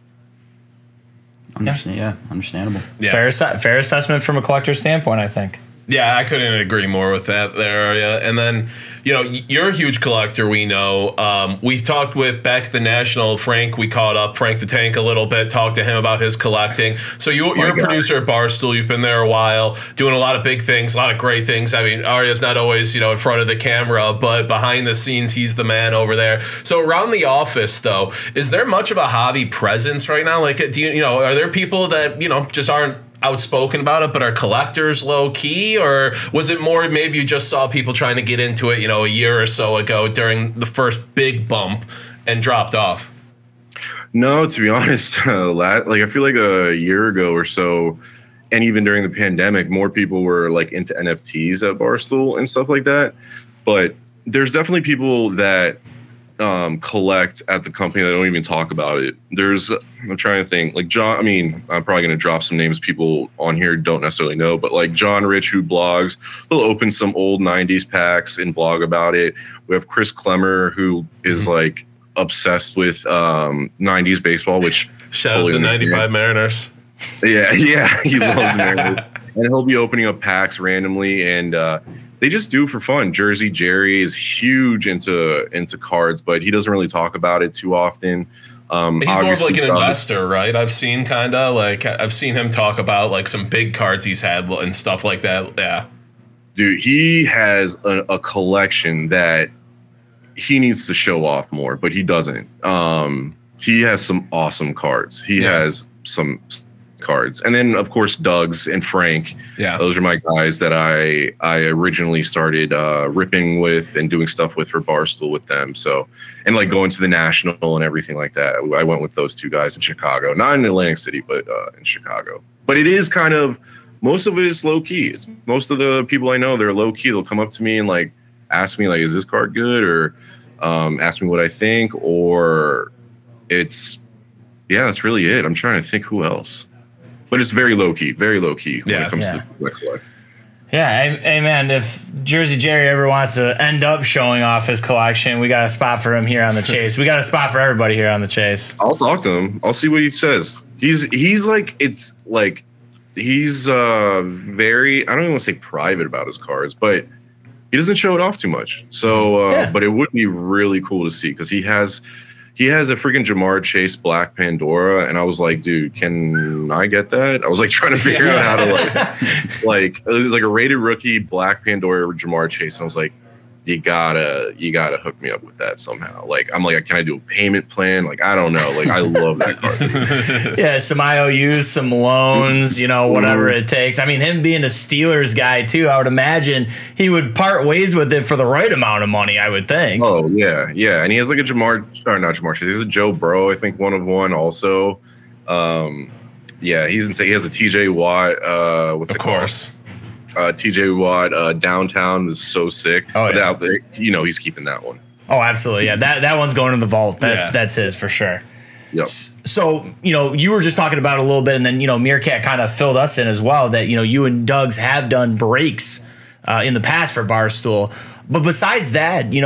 Understandable. Yeah. Fair assessment from a collector's standpoint, I think. Yeah, I couldn't agree more with that there, Arya. And then, you know, you're a huge collector, we know. We've talked with back at the National, Frank, we caught up, Frank the Tank a little bit, talked to him about his collecting. So you're a producer at Barstool. You've been there a while, doing a lot of big things, a lot of great things. I mean, Arya's not always, you know, in front of the camera, but behind the scenes, he's the man over there. So around the office, though, is there much of a hobby presence right now? Like, are there people that, you know, just aren't outspoken about it, but are collectors low key, or was it more maybe you just saw people trying to get into it, you know, a year or so ago during the first big bump and dropped off? No, to be honest, like I feel like a year ago or so, and even during the pandemic, more people were like into NFTs at Barstool and stuff like that. But there's definitely people that collect at the company that don't even talk about it. I'm trying to think, like John, I mean, I'm probably going to drop some names people on here don't necessarily know, but like John Rich, who blogs, he'll open some old 90s packs and blog about it. We have Chris Clemmer, who is like obsessed with 90s baseball, which shout out to the 95 Mariners. Yeah, he loves Mariners. And he'll be opening up packs randomly, and they just do it for fun. Jersey Jerry is huge into cards, but he doesn't really talk about it too often. He's more of like an investor, right? I've seen him talk about like some big cards he's had and stuff like that. Yeah. Dude, he has a collection that he needs to show off more, but he doesn't. He has some awesome cards. He has some cards. And then, of course, Doug's and Frank. Yeah. Those are my guys that I originally started ripping with and doing stuff with for Barstool with them. So, and like going to the National and everything like that. I went with those two guys in Chicago. Not in Atlantic City, but in Chicago. But it is kind of, most of it is low key. Most of the people I know, they're low key. They'll come up to me and like ask me like, is this card good? Or ask me what I think. Or that's really it. I'm trying to think who else. But it's very low key when it comes to the collect. Yeah, hey man, if Jersey Jerry ever wants to end up showing off his collection, we got a spot for him here on the Chase. We got a spot for everybody here on the Chase. I'll talk to him. I'll see what he says. He's like, it's like, he's very, I don't even want to say private about his cards, but he doesn't show it off too much. So, but it would be really cool to see because he has a freaking Jamar Chase Black Pandora, and I was like, dude, can I get that? I was like trying to figure out how to like it was like a rated rookie Black Pandora Jamar Chase, and I was like, you gotta hook me up with that somehow. Like, I'm like, can I do a payment plan? Like, I don't know. Like, I love that card. Yeah, some IOUs, some loans, whatever it takes. I mean, him being a Steelers guy too, I would imagine he would part ways with it for the right amount of money, I would think. Oh yeah, yeah. And he has like a not Jamar Chase. He has a Joe Burrow, I think one also. Yeah, he has a TJ Watt. What's it called? TJ Watt downtown is so sick. Oh yeah, he's keeping that one. Oh, absolutely. Yeah, that one's going in the vault. That's his for sure. Yep. So you were just talking about it a little bit, and then Meerkat kind of filled us in as well that you and Doug's have done breaks in the past for Barstool. But besides that, you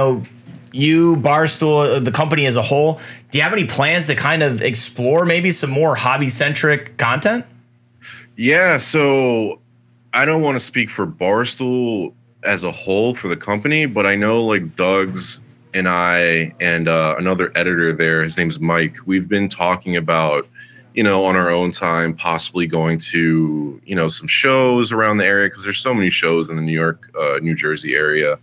Barstool, the company as a whole, do you have any plans to kind of explore maybe some more hobby centric content? Yeah. So I don't want to speak for Barstool as a whole for the company, but I know like Doug's and I and another editor there, his name's Mike, we've been talking about, on our own time, possibly going to, some shows around the area because there's so many shows in the New York, New Jersey area.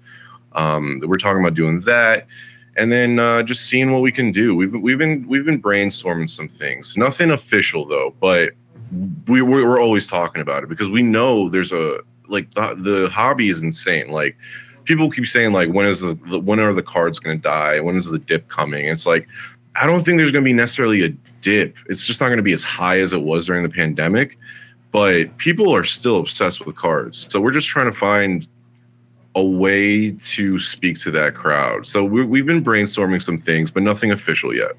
We're talking about doing that. And then just seeing what we can do. We've been brainstorming some things. Nothing official though, but we're always talking about it because we know there's the hobby is insane. Like people keep saying like, when are the cards going to die? When is the dip coming? It's like, I don't think there's going to be necessarily a dip. It's just not going to be as high as it was during the pandemic, but people are still obsessed with cards. So we're just trying to find a way to speak to that crowd. So we've been brainstorming some things, but nothing official yet.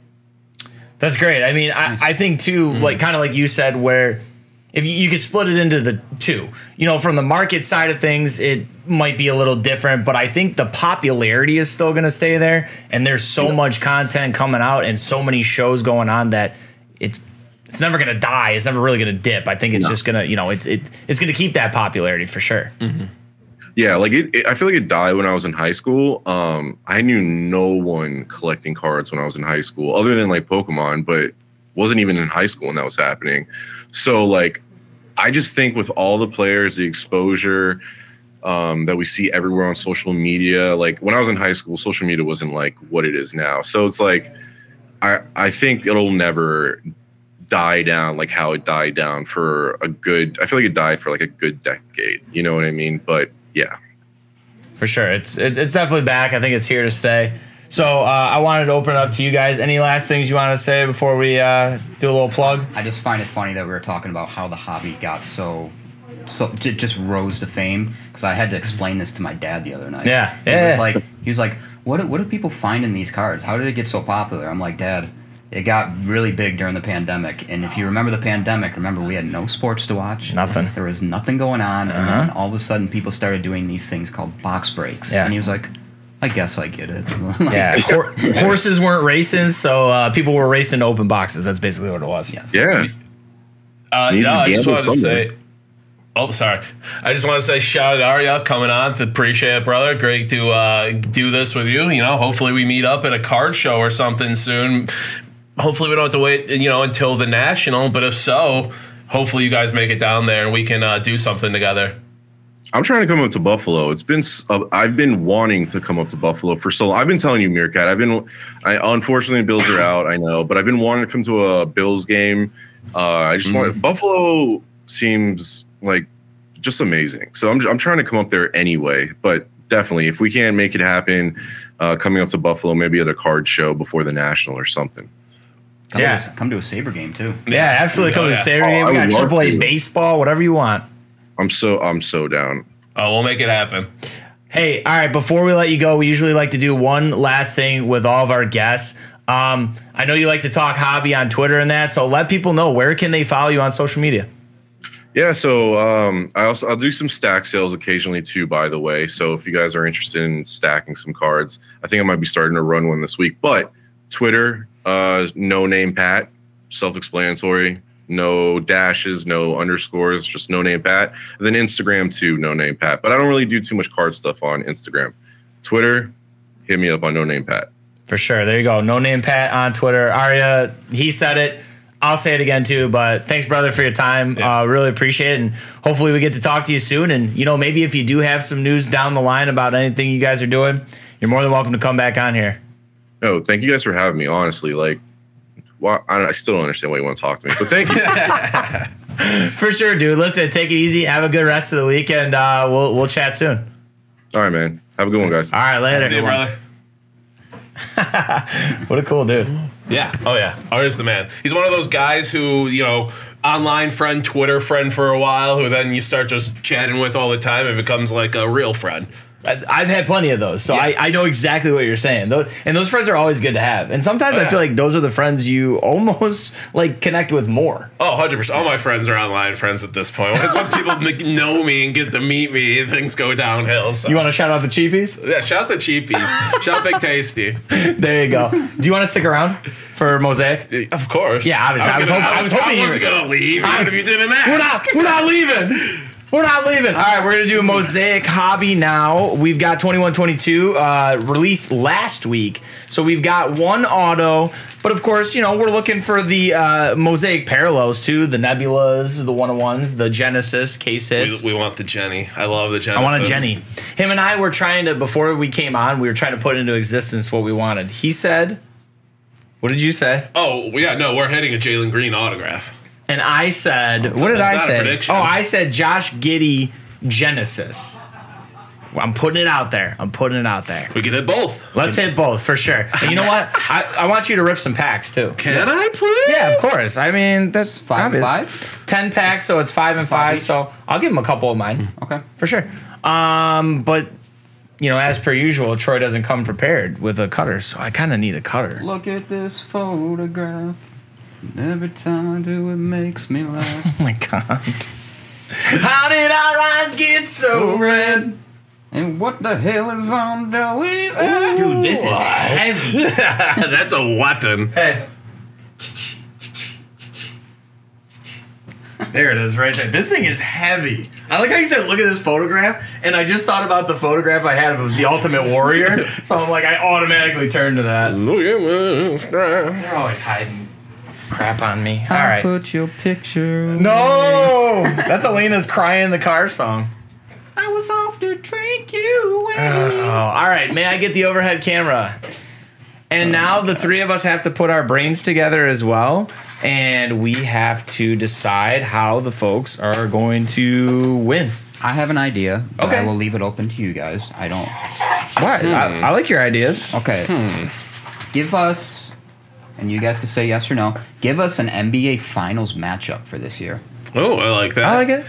That's great. I mean, I think too, like kind of like you said, where if you could split it into the two, from the market side of things, it might be a little different, but I think the popularity is still going to stay there. And there's so much content coming out and so many shows going on that it's never going to die. It's never really going to dip. I think it's just going to, it's going to keep that popularity for sure. Mm-hmm. Yeah, like I feel like it died when I was in high school. I knew no one collecting cards when I was in high school, other than like Pokemon, but wasn't even in high school when that was happening. So like, I just think with all the players, the exposure that we see everywhere on social media, like when I was in high school, social media wasn't like what it is now. So it's like, I think it'll never die down like how it died down for I feel like it died for like a good decade. You know what I mean? But yeah, for sure. It's definitely back. I think it's here to stay. So I wanted to open it up to you guys. Any last things you want to say before we do a little plug? I just find it funny that we were talking about how the hobby got so just rose to fame because I had to explain this to my dad the other night. Yeah. He was like, what do people find in these cards? How did it get so popular? I'm like, Dad, it got really big during the pandemic. And if you remember the pandemic, we had no sports to watch. Nothing. There was nothing going on. And then all of a sudden people started doing these things called box breaks. Yeah. And he was like, I guess I get it. Horses weren't racing, so people were racing to open boxes. That's basically what it was. Yes. Yeah. I just wanted to say... Oh, sorry. I just want to say shout out Arya coming on. Appreciate it, brother. Great to do this with you. Hopefully we meet up at a card show or something soon. hopefully we don't have to wait, until the National. But if so, hopefully you guys make it down there and we can do something together. I'm trying to come up to Buffalo. I've been wanting to come up to Buffalo for so long. I've been telling you, Meerkat. Unfortunately, Bills are out. I know, but I've been wanting to come to a Bills game. I just want Buffalo seems like just amazing. So I'm trying to come up there anyway. But definitely, if we can't make it happen, coming up to Buffalo, maybe at a card show before the National or something. Come to a Sabre game too. Yeah, absolutely. Come to a Sabre game. We got AAA baseball, whatever you want. I'm so down. Oh, we'll make it happen. Hey, all right, before we let you go, we usually like to do one last thing with all of our guests. I know you like to talk hobby on Twitter and that, so let people know, where can they follow you on social media? Yeah, so I'll do some stack sales occasionally too, by the way. So if you guys are interested in stacking some cards, I think I might be starting to run one this week. But Twitter, no name Pat, self-explanatory. No dashes, no underscores, just no name Pat. And then Instagram too, no name Pat. But I don't really do too much card stuff on Instagram. Twitter, hit me up on no name Pat. For sure. There you go. No name Pat on Twitter. Arya, he said it. I'll say it again too. But thanks, brother, for your time. Really appreciate it. And hopefully we get to talk to you soon. And, maybe if you do have some news down the line about anything you guys are doing, you're more than welcome to come back on here. Oh, thank you guys for having me, honestly. Well, I still don't understand why you want to talk to me, but thank you. For sure, dude. Listen, take it easy. Have a good rest of the week, and we'll chat soon. All right, man. Have a good one, guys. All right, later. See you, brother. What a cool dude. Yeah. Oh, yeah. Arya's the man. He's one of those guys who, online friend, Twitter friend for a while, who then you start just chatting with all the time and becomes like a real friend. I've had plenty of those, so I know exactly what you're saying. Those friends are always good to have. And sometimes I feel like those are the friends you almost connect with more. Oh, 100%. All my friends are online friends at this point. Once people know me and get to meet me, things go downhill. So. You want to shout out the cheapies? Yeah, shout the cheapies. Shout Big Tasty. There you go. Do you want to stick around for Mosaic? Of course. Yeah, obviously. I was hoping you were going to leave, even if you didn't ask. We're not leaving. We're not leaving. All right, we're going to do a Mosaic hobby now. We've got 2122 released last week. So we've got one auto. But, of course, we're looking for the Mosaic parallels, too. The Nebulas, the 101s, the Genesis case hits. We want the Jenny. I love the Genesis. I want a Jenny. Him and I were trying to, before we came on, we were trying to put into existence what we wanted. He said, what did you say? Oh, yeah, no, we're hitting a Jalen Green autograph. And I said, what did I say? Oh, I said Josh Giddey Genesis. Well, I'm putting it out there. We can hit both. Let's hit both for sure. And you know what? I want you to rip some packs too. Can I, please? Yeah, of course. I mean, that's 5 and 5? 10 packs, so it's 5 and 5. each. So I'll give him a couple of mine. Okay. For sure. But, as per usual, Troy doesn't come prepared with a cutter, so I kind of need a cutter. Look at this photograph. Every time I do it makes me laugh. Oh my God. How did our eyes get so red? And what the hell is on Joey's head? Dude, this is heavy. That's a weapon. Hey. There it is, right there. This thing is heavy. I like how you said, look at this photograph, and I just thought about the photograph I had of the Ultimate Warrior, so I'm like, I automatically turned to that. Look at this crap. They're always hiding crap on me. All I'll right. put your picture. No! That's Elena's Crying in the Car song. I was off to drink you away. All right, may I get the overhead camera? And now the three of us have to put our brains together as well, and we have to decide how the folks are going to win. I have an idea, but Okay. I will leave it open to you guys. I don't. What? I like your ideas. Okay. Give us, and you guys can say yes or no, give us an NBA Finals matchup for this year. Oh, I like that. I like it.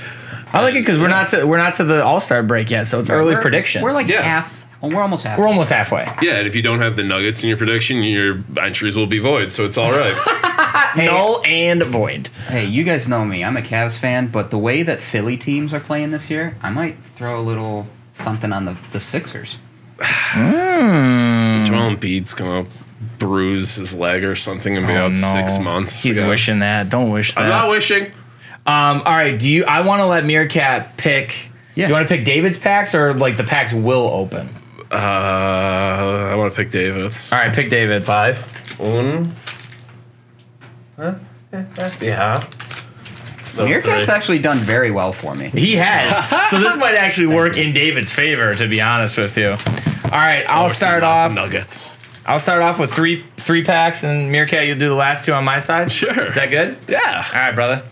I like it because we're not to the All-Star break yet, so it's early predictions. We're like Yeah. half. Well, we're almost half. We're almost halfway. Yeah, and if you don't have the Nuggets in your prediction, your entries will be void, so it's all right. Null and void. Hey, you guys know me. I'm a Cavs fan, but the way that Philly teams are playing this year, I might throw a little something on the Sixers. Joel Embiid's going to bruise his leg or something and be out 6 months. He's wishing that. Don't wish that. I'm not wishing. All right. I want to let Meerkat pick. Yeah. Do you want to pick David's packs or the packs will open? I want to pick David's. All right, pick David's. 5. 1, Yeah. Those Meerkat's three. actually done very well for me. He has. So this might actually work in David's favor, to be honest with you. All right, I'll start Lots off. of nuggets. I'll start off with three packs, and Meerkat, you'll do the last two on my side. Sure. Is that good? Yeah. All right, brother.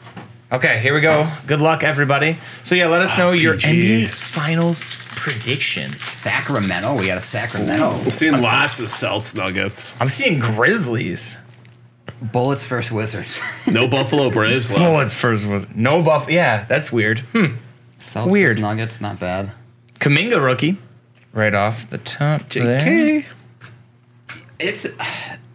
Okay, here we go. Good luck, everybody. So yeah, let us know your PG. NBA Finals predictions. Sacramento. We got a Sacramento. I'm seeing lots of Celts nuggets. I'm seeing Grizzlies. Bullets versus Wizards. No Buffalo Braves left. Bullets first was no buff. Yeah, that's weird. Celtics Weird. versus Nuggets, not bad. Kaminga rookie, right off the top. There. JK. It's.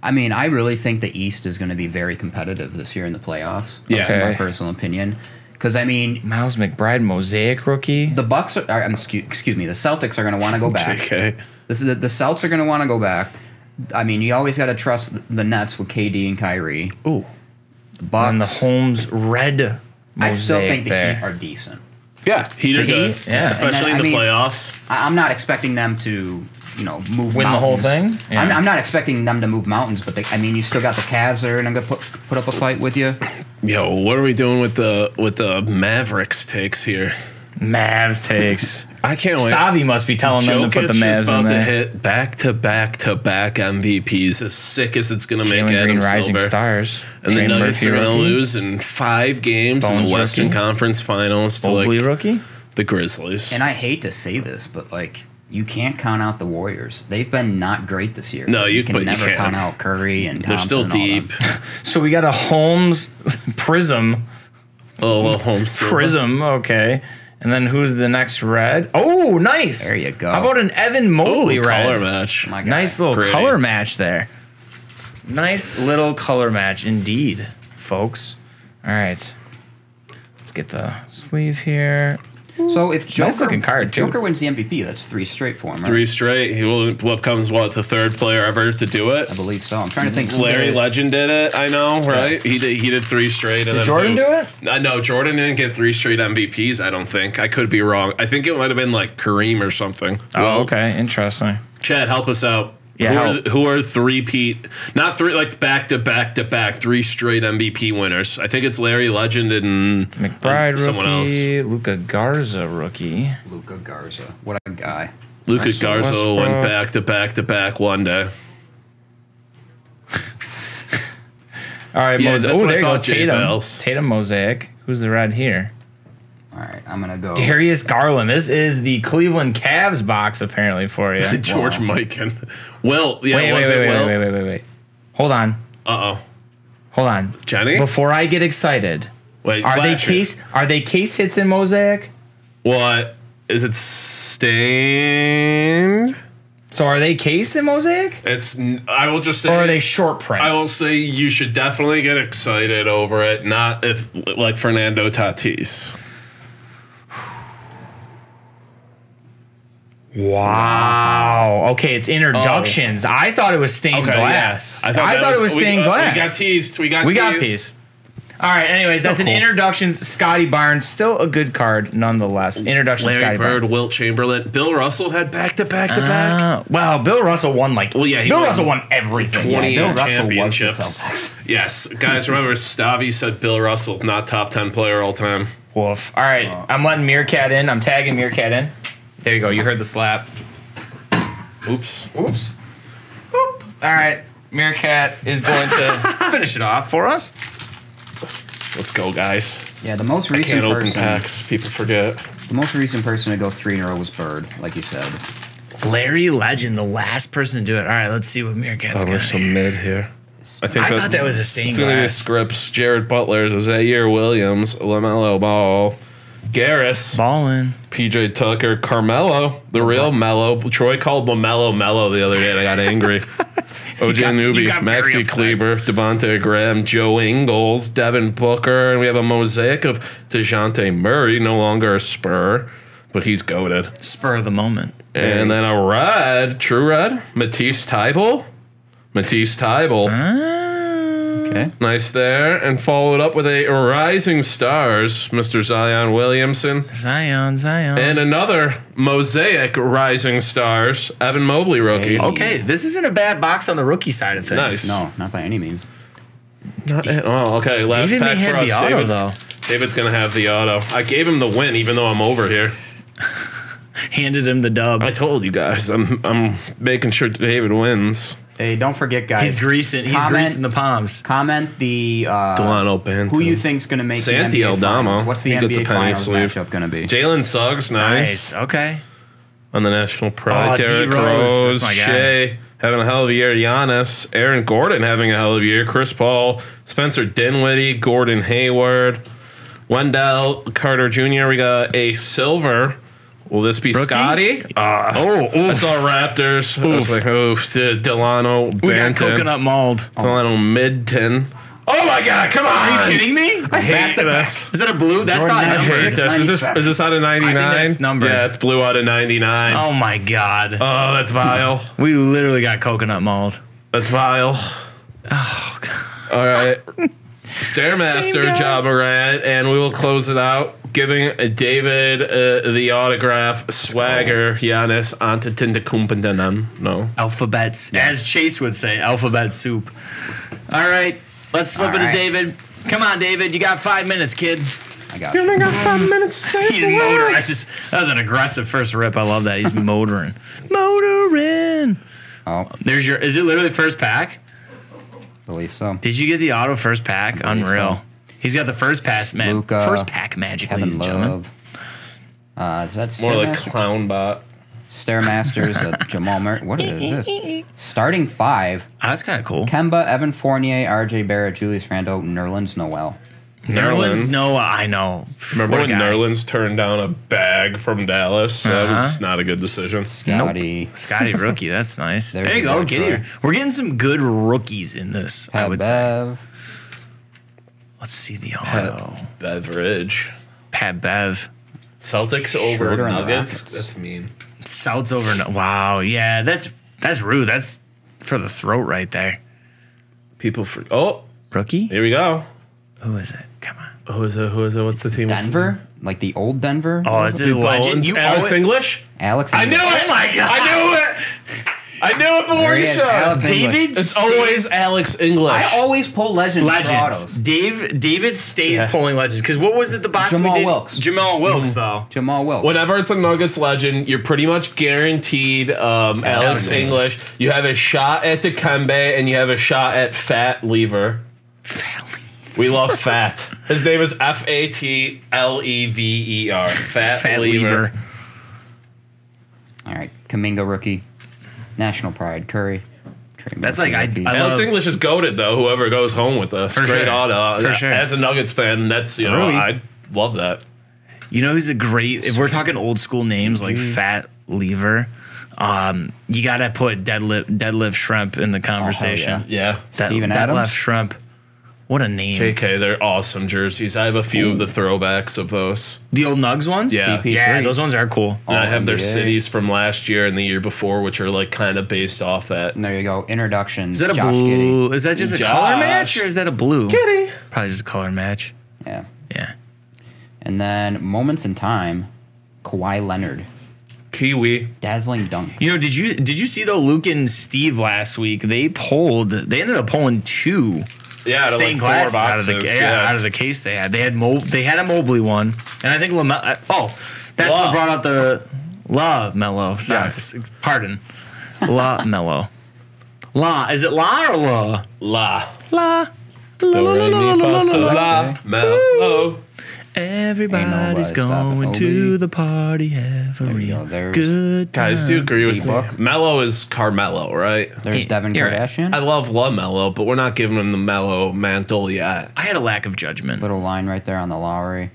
I mean, I really think the East is going to be very competitive this year in the playoffs. Yeah. That's my Okay. personal opinion. Because I mean, Miles McBride, Mosaic rookie. the Bucks are. Excuse me. The Celtics are going to want to go back. JK. The Celts are going to want to go back. I mean, you always got to trust the Nets with KD and Kyrie. Ooh, The Bucks. and the Holmes red Mosaic I still think the there. Heat are decent. Yeah, he did The good. Heat? Yeah. Especially And then, in the I mean, playoffs. I'm not expecting them to, move Win the whole mountains. thing? Yeah. I'm not expecting them to move mountains, but you still got the Cavs that are going to put up a fight with you. Yo, what are we doing with the Mavericks takes here? Mavs takes. I can't wait. Stavi must be telling them to put the Jokic is Mavs about in to there. hit back-to-back MVPs, as sick as it's going to make Jalen Adam Green, Rising Silver. Stars. And the Trey Nuggets Murphy are going to rookie. lose in 5 games in Bones the Western rookie. Conference Finals to Mobley rookie. the Grizzlies. And I hate to say this, but you can't count out the Warriors. They've been not great this year. No, but you- can but you never can't. count out Curry and They're Thompson still and all them. deep. So we got a Holmes Prism. Oh, home Silver. Prism, okay. And then who's the next red? Oh, nice. There you go. How about an Evan Mobley red? color match. My guy. Nice little Pretty. color match there. Nice little color match indeed, folks. All right. Let's get the sleeve here. So if Nice looking card, if too. Joker wins the MVP, that's 3 straight for him, right? 3 straight. He will becomes the third player ever to do it. I believe so. I'm trying to think. who Larry did it. Legend did it. I know, right? He did 3 straight. Did Jordan do it? No, Jordan didn't get 3 straight MVPs. I don't think. I could be wrong. I think it might have been like Kareem or something. Oh, okay. Interesting. Chad, help us out. Yeah, who are three-peat, not three, like back-to-back 3 straight MVP winners? I think it's Larry Legend and McBride someone else. rookie. Luka Garza rookie. Luka Garza. What a guy. Lucas Russell Garza Westbrook. went back-to-back one day. All right, Yeah, Mosaic. that's Oh, what I there you go. thought, Jay Tatum. Bells. Tatum Mosaic. Who's the red here? All right, I'm going to go. Darius Garland. This is the Cleveland Cavs box, apparently, for you. George Mikan. Will, yeah, wait, was wait, it wait, Will? wait, wait, wait, wait. Hold on. Uh-oh. Hold on. Jenny? Before I get excited, Wait, are they flash it. case hits in Mosaic? What? Is it stained? So are they case in Mosaic? I will just say. Or are they short print? I will say you should definitely get excited over it, not if like Fernando Tatis. Wow. Okay, it's introductions. I thought it was stained glass. yeah. I thought it was stained glass. We got teased. We got peas. All right, anyways, Still that's an cool. introductions. Scotty Barnes, still a good card nonetheless. Introduction Larry Scotty Bird, Barnes. Wilt Chamberlain, Bill Russell had back-to-back. Well, Bill Russell won he Bill won Russell won everything. 20 Bill Russell was the championships. Celtics. Yes, guys, remember Stavi said Bill Russell, not top 10 player all time. Woof. All right, I'm letting Meerkat in. I'm tagging Meerkat in. There you go. You heard the slap. Oops. Oops. Oop. All right, Meerkat is going to finish it off for us. Let's go, guys. Yeah, the most recent Can't open person. packs. People forget. The most recent person to go 3 in a row was Bird, like you said. Larry Legend, the last person to do it. All right, let's see what Meerkat's Oh, got. there's some mid here. I thought that was a stained It's going to be glass. Scripps, Jared Butler, Zaire Williams, LaMelo Ball, Garris, Ballin'. PJ Tucker, Carmelo, the real Mello. Troy called LaMelo Mello the other day and I got angry. OJ got- Newby, you got very Maxi upset. Kleber, Devontae Graham, Joe Ingles, Devin Booker, and we have a mosaic of DeJounte Murray, no longer a Spur, but he's goated. Spur of the moment. And then a red, true red, Matisse Thybulle. Okay. Nice there. And followed up with a Rising Stars, Mr. Zion Williamson. Zion. And another Mosaic Rising Stars, Evan Mobley rookie. Hey. Okay, this isn't a bad box on the rookie side of things. Nice. No, not by any means. Okay. Last David may pack for have us. the auto, though. David's going to have the auto. I gave him the win, even though I'm over here. Handed him the dub. I told you guys. I'm making sure David wins. Hey, don't forget, guys. He's greasing the palms. Comment the Delano Banton. who you think's going to make Santi the NBA Aldama. Finals. What's the He gets a NBA penny Finals sleeve. matchup going to be? Jalen Suggs, nice. Okay. On the National Pride. Oh, Derrick D-Rose. Rose, That's my guy. Shea having a hell of a year. Giannis, Aaron Gordon having a hell of a year. Chris Paul, Spencer Dinwiddie, Gordon Hayward, Wendell Carter Jr. We got a silver. Will this be Rookie? Scotty? I saw Raptors. I was like, Delano Banton. We got coconut mold. Delano Midton. Oh my God! Come on! Are you kidding me? I hate this. Is that a blue? That's Jordan probably Knight. numbered. Is this out of 99? I think that's numbered. Yeah, it's blue out of 99. Oh my God. Oh, that's vile. We literally got coconut mold. That's vile. Oh God. All right. Stairmaster, Ja Morant, and we will close it out giving David the autograph. Swagger, Giannis Antetokounmpo. No. Alphabets. As Chase would say, alphabet soup. All right. Let's flip it to David. Come on, David. You got 5 minutes, kid. I got you. only got 5 minutes to say He's motoring. That was an aggressive first rip. I love that. He's motoring. Motoring. Oh, There's your. Is it literally first pack? believe so. Did you get the auto first pack? believe Unreal. so. He's got the first pass, man. Luka, First pack magic, ladies Kevin and gentlemen. Love. Is that More like Stairmaster? clown bot. Stairmasters, Jamal Murray. What is this? Starting 5. Oh, that's kind of cool. Kemba, Evan Fournier, RJ Barrett, Julius Randle, Nerlens Noel. Nerlens Noah, I know. Remember What a when guy. Nerlens turned down a bag from Dallas? That was not a good decision. Scotty. Scotty rookie, that's nice. There's There you a go. good Get try. it. We're getting some good rookies in this, I Pat would say. Bev. Let's see the auto. Beverage. Pat Bev. Celtics over Schroeder and the Nuggets. Rockets. That's mean. South's over. Wow. Yeah, that's rude. That's for the throat right there. People for Rookie? here we go. Who is it? Come on. Who is it? What's the team? Denver? Like the old Denver? Oh, is it a legend? You Alex always, English? Alex. I knew it! Oh my God. I knew it! I knew it before There he you is, showed. Alex English. David It's always Alex English. I always pull legends. for Legends. autos. David stays Yeah. pulling legends. Because what was it the box Jamal we did? Wilkes. Jamal Wilkes, though. Jamal Wilkes. Whenever it's a Nuggets legend, you're pretty much guaranteed Alex English. You have a shot at Dikembe, and you have a shot at Fat Lever. We love Fat. His name is Fatlever. Fat Lever. All right. Kaminga rookie. National Pride. Curry. Trey That's Murphy, like, I rookie. Alex love- English is goated though. Whoever goes home with us, For great sure. auto. For sure. As a Nuggets fan, that's Really? I love that. You know who's a great, if we're talking old school names like Fat Lever, you got to put deadlift Shrimp in the conversation. Yeah. Steven Deadlift Adams. Shrimp. What a name. JK, they're awesome jerseys. I have a few of the throwbacks of those. The old Nugs ones? Yeah. CP3. Yeah, those ones are cool. And I have their NBA. cities from last year and the year before, which are like kind of based off that. And there you go. Introduction. Is that a Josh blue? Is that just a Josh. color match or is that a blue? Kitty. Probably just a color match. Giddey. Yeah. Yeah. And then moments in time. Kawhi Leonard. Kiwi. Dazzling dunk. You know, did you see though Luke and Steve last week? They ended up pulling 2 Yeah, stained like glass 4 out of the boxes. out of the case they had. They had a Mobley one, and I think that's La. what brought out the La Mello. Sorry, Yes. pardon, La Mello. La, is it La or La? La. La. Do, re, mi, fa, sol, la. Alexei. Mellow. Everybody's nobody stopping going Obi. to the party every you go. There's- good time. Guys, do you agree with me? D-Book. Mellow is Carmelo, right? There's Devin you're right. Kardashian. I love LaMelo, but we're not giving him the Mellow mantle yet. I had a lack of judgment. Little line right there on the Lowry.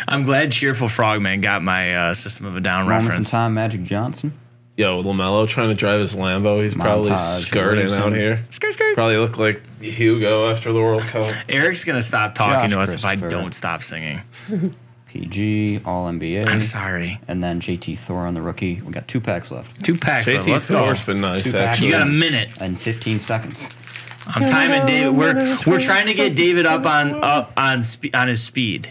I'm glad Cheerful Frogman got my System of a Down Moments in reference. time. Magic Johnson. Yo, LaMelo trying to drive his Lambo. He's probably Montage, skirting Williamson. out here. Skirt. Probably look like Hugo after the World Cup. Eric's gonna stop talking Josh to us if I Christopher. don't stop singing. PG. All NBA. I'm sorry. And then JT Thor on the rookie. We got 2 packs left. 2 packs left. JT Let's go. Thor's been nice, Two packs. actually. You got a minute. And 15 seconds. I'm timing David. We're trying to get David up on his speed.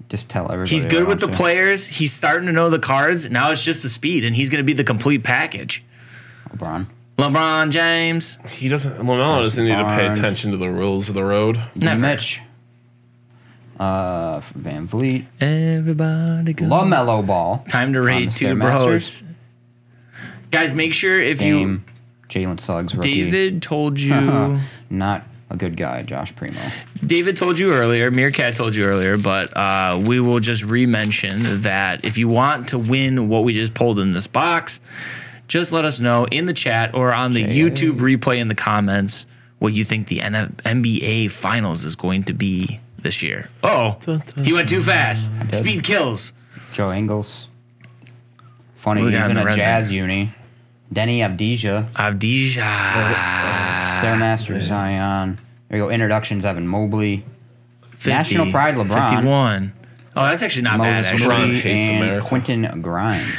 Just tell everybody. He's good I with the want to. players. He's starting to know the cards. Now it's just the speed, and he's going to be the complete package. LeBron. LeBron James. He doesn't. Lamelo doesn't need to pay Barnes. attention to the rules of the road. Never. Mitch. Van Vliet. Everybody go. LaMelo Ball. Time to rate On the 2 Stairmasters. bros. Guys, make sure if Dame. Jalen Suggs. Rookie. David told you. Not a good guy, Josh Primo. David told you earlier, Meerkat told you earlier, but we will just re-mention that if you want to win what we just pulled in this box, just let us know in the chat or on the YouTube replay in the comments what you think the NBA Finals is going to be this year. Oh, he went too fast. Speed kills. Joe Ingles. Funny, We he's got in him a right jazz there. uni. Denny Avdija. Stairmaster Zion. There you go. Introductions, Evan Mobley. 50, National Pride LeBron. 51. Oh, that's actually not bad, Moses actually. LeBron Moody hates and America. Quentin Grimes.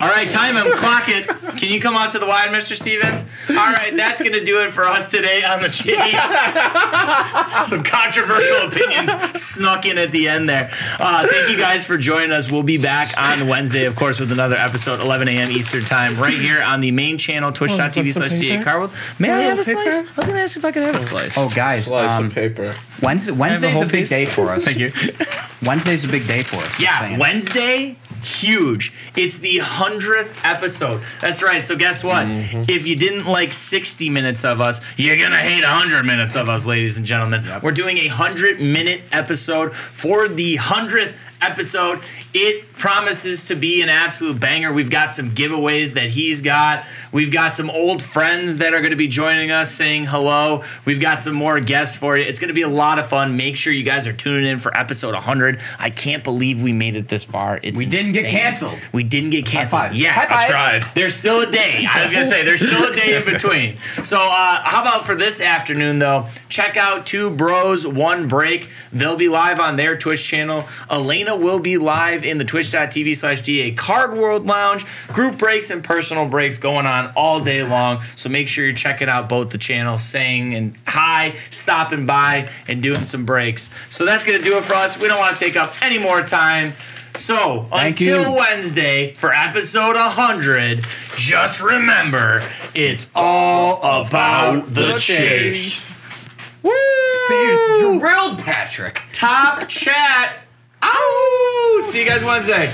All right, time him. Clock it. Can you come out to the wide, Mr. Stevens? All right, that's going to do it for us today on the Chitties. Some controversial opinions snuck in at the end there. Thank you guys for joining us. We'll be back on Wednesday, of course, with another episode, 11 a.m. Eastern Time, right here on the main channel, twitch.tv/GA Carwood. May I have a slice? I was going to ask if I could have a slice. Oh, guys. Slice of paper. Wednesday's whole a big piece? day for us. Thank you. Wednesday's a big day for us. just Yeah, saying. Wednesday, huge. It's the 100th episode. That's right. So guess what? If you didn't like 60 minutes of us, you're going to hate 100 minutes of us, ladies and gentlemen. We're doing a 100-minute episode for the 100th episode. It promises to be an absolute banger. We've got some giveaways that he's got. We've got some old friends that are going to be joining us saying hello. We've got some more guests for you. It's going to be a lot of fun. Make sure you guys are tuning in for episode 100. I can't believe we made it this far. We didn't get canceled. We didn't get canceled. High five. Yeah, High five. I tried. there's still a day. I was going to say, there's still a day in between. So how about for this afternoon, though? Check out 2 Bros, 1 Break. They'll be live on their Twitch channel. Elena will be live in the twitch.tv/GA Card World Lounge. Group breaks and personal breaks going on all day long. So make sure you're checking out both the channels, saying and hi, stopping by, and doing some breaks. So that's going to do it for us. We don't want to take up any more time. So, Thank until you. Wednesday for episode 100, just remember, it's all about the chase. Woo! Drilled Patrick. Top chat. Ow! See you guys Wednesday.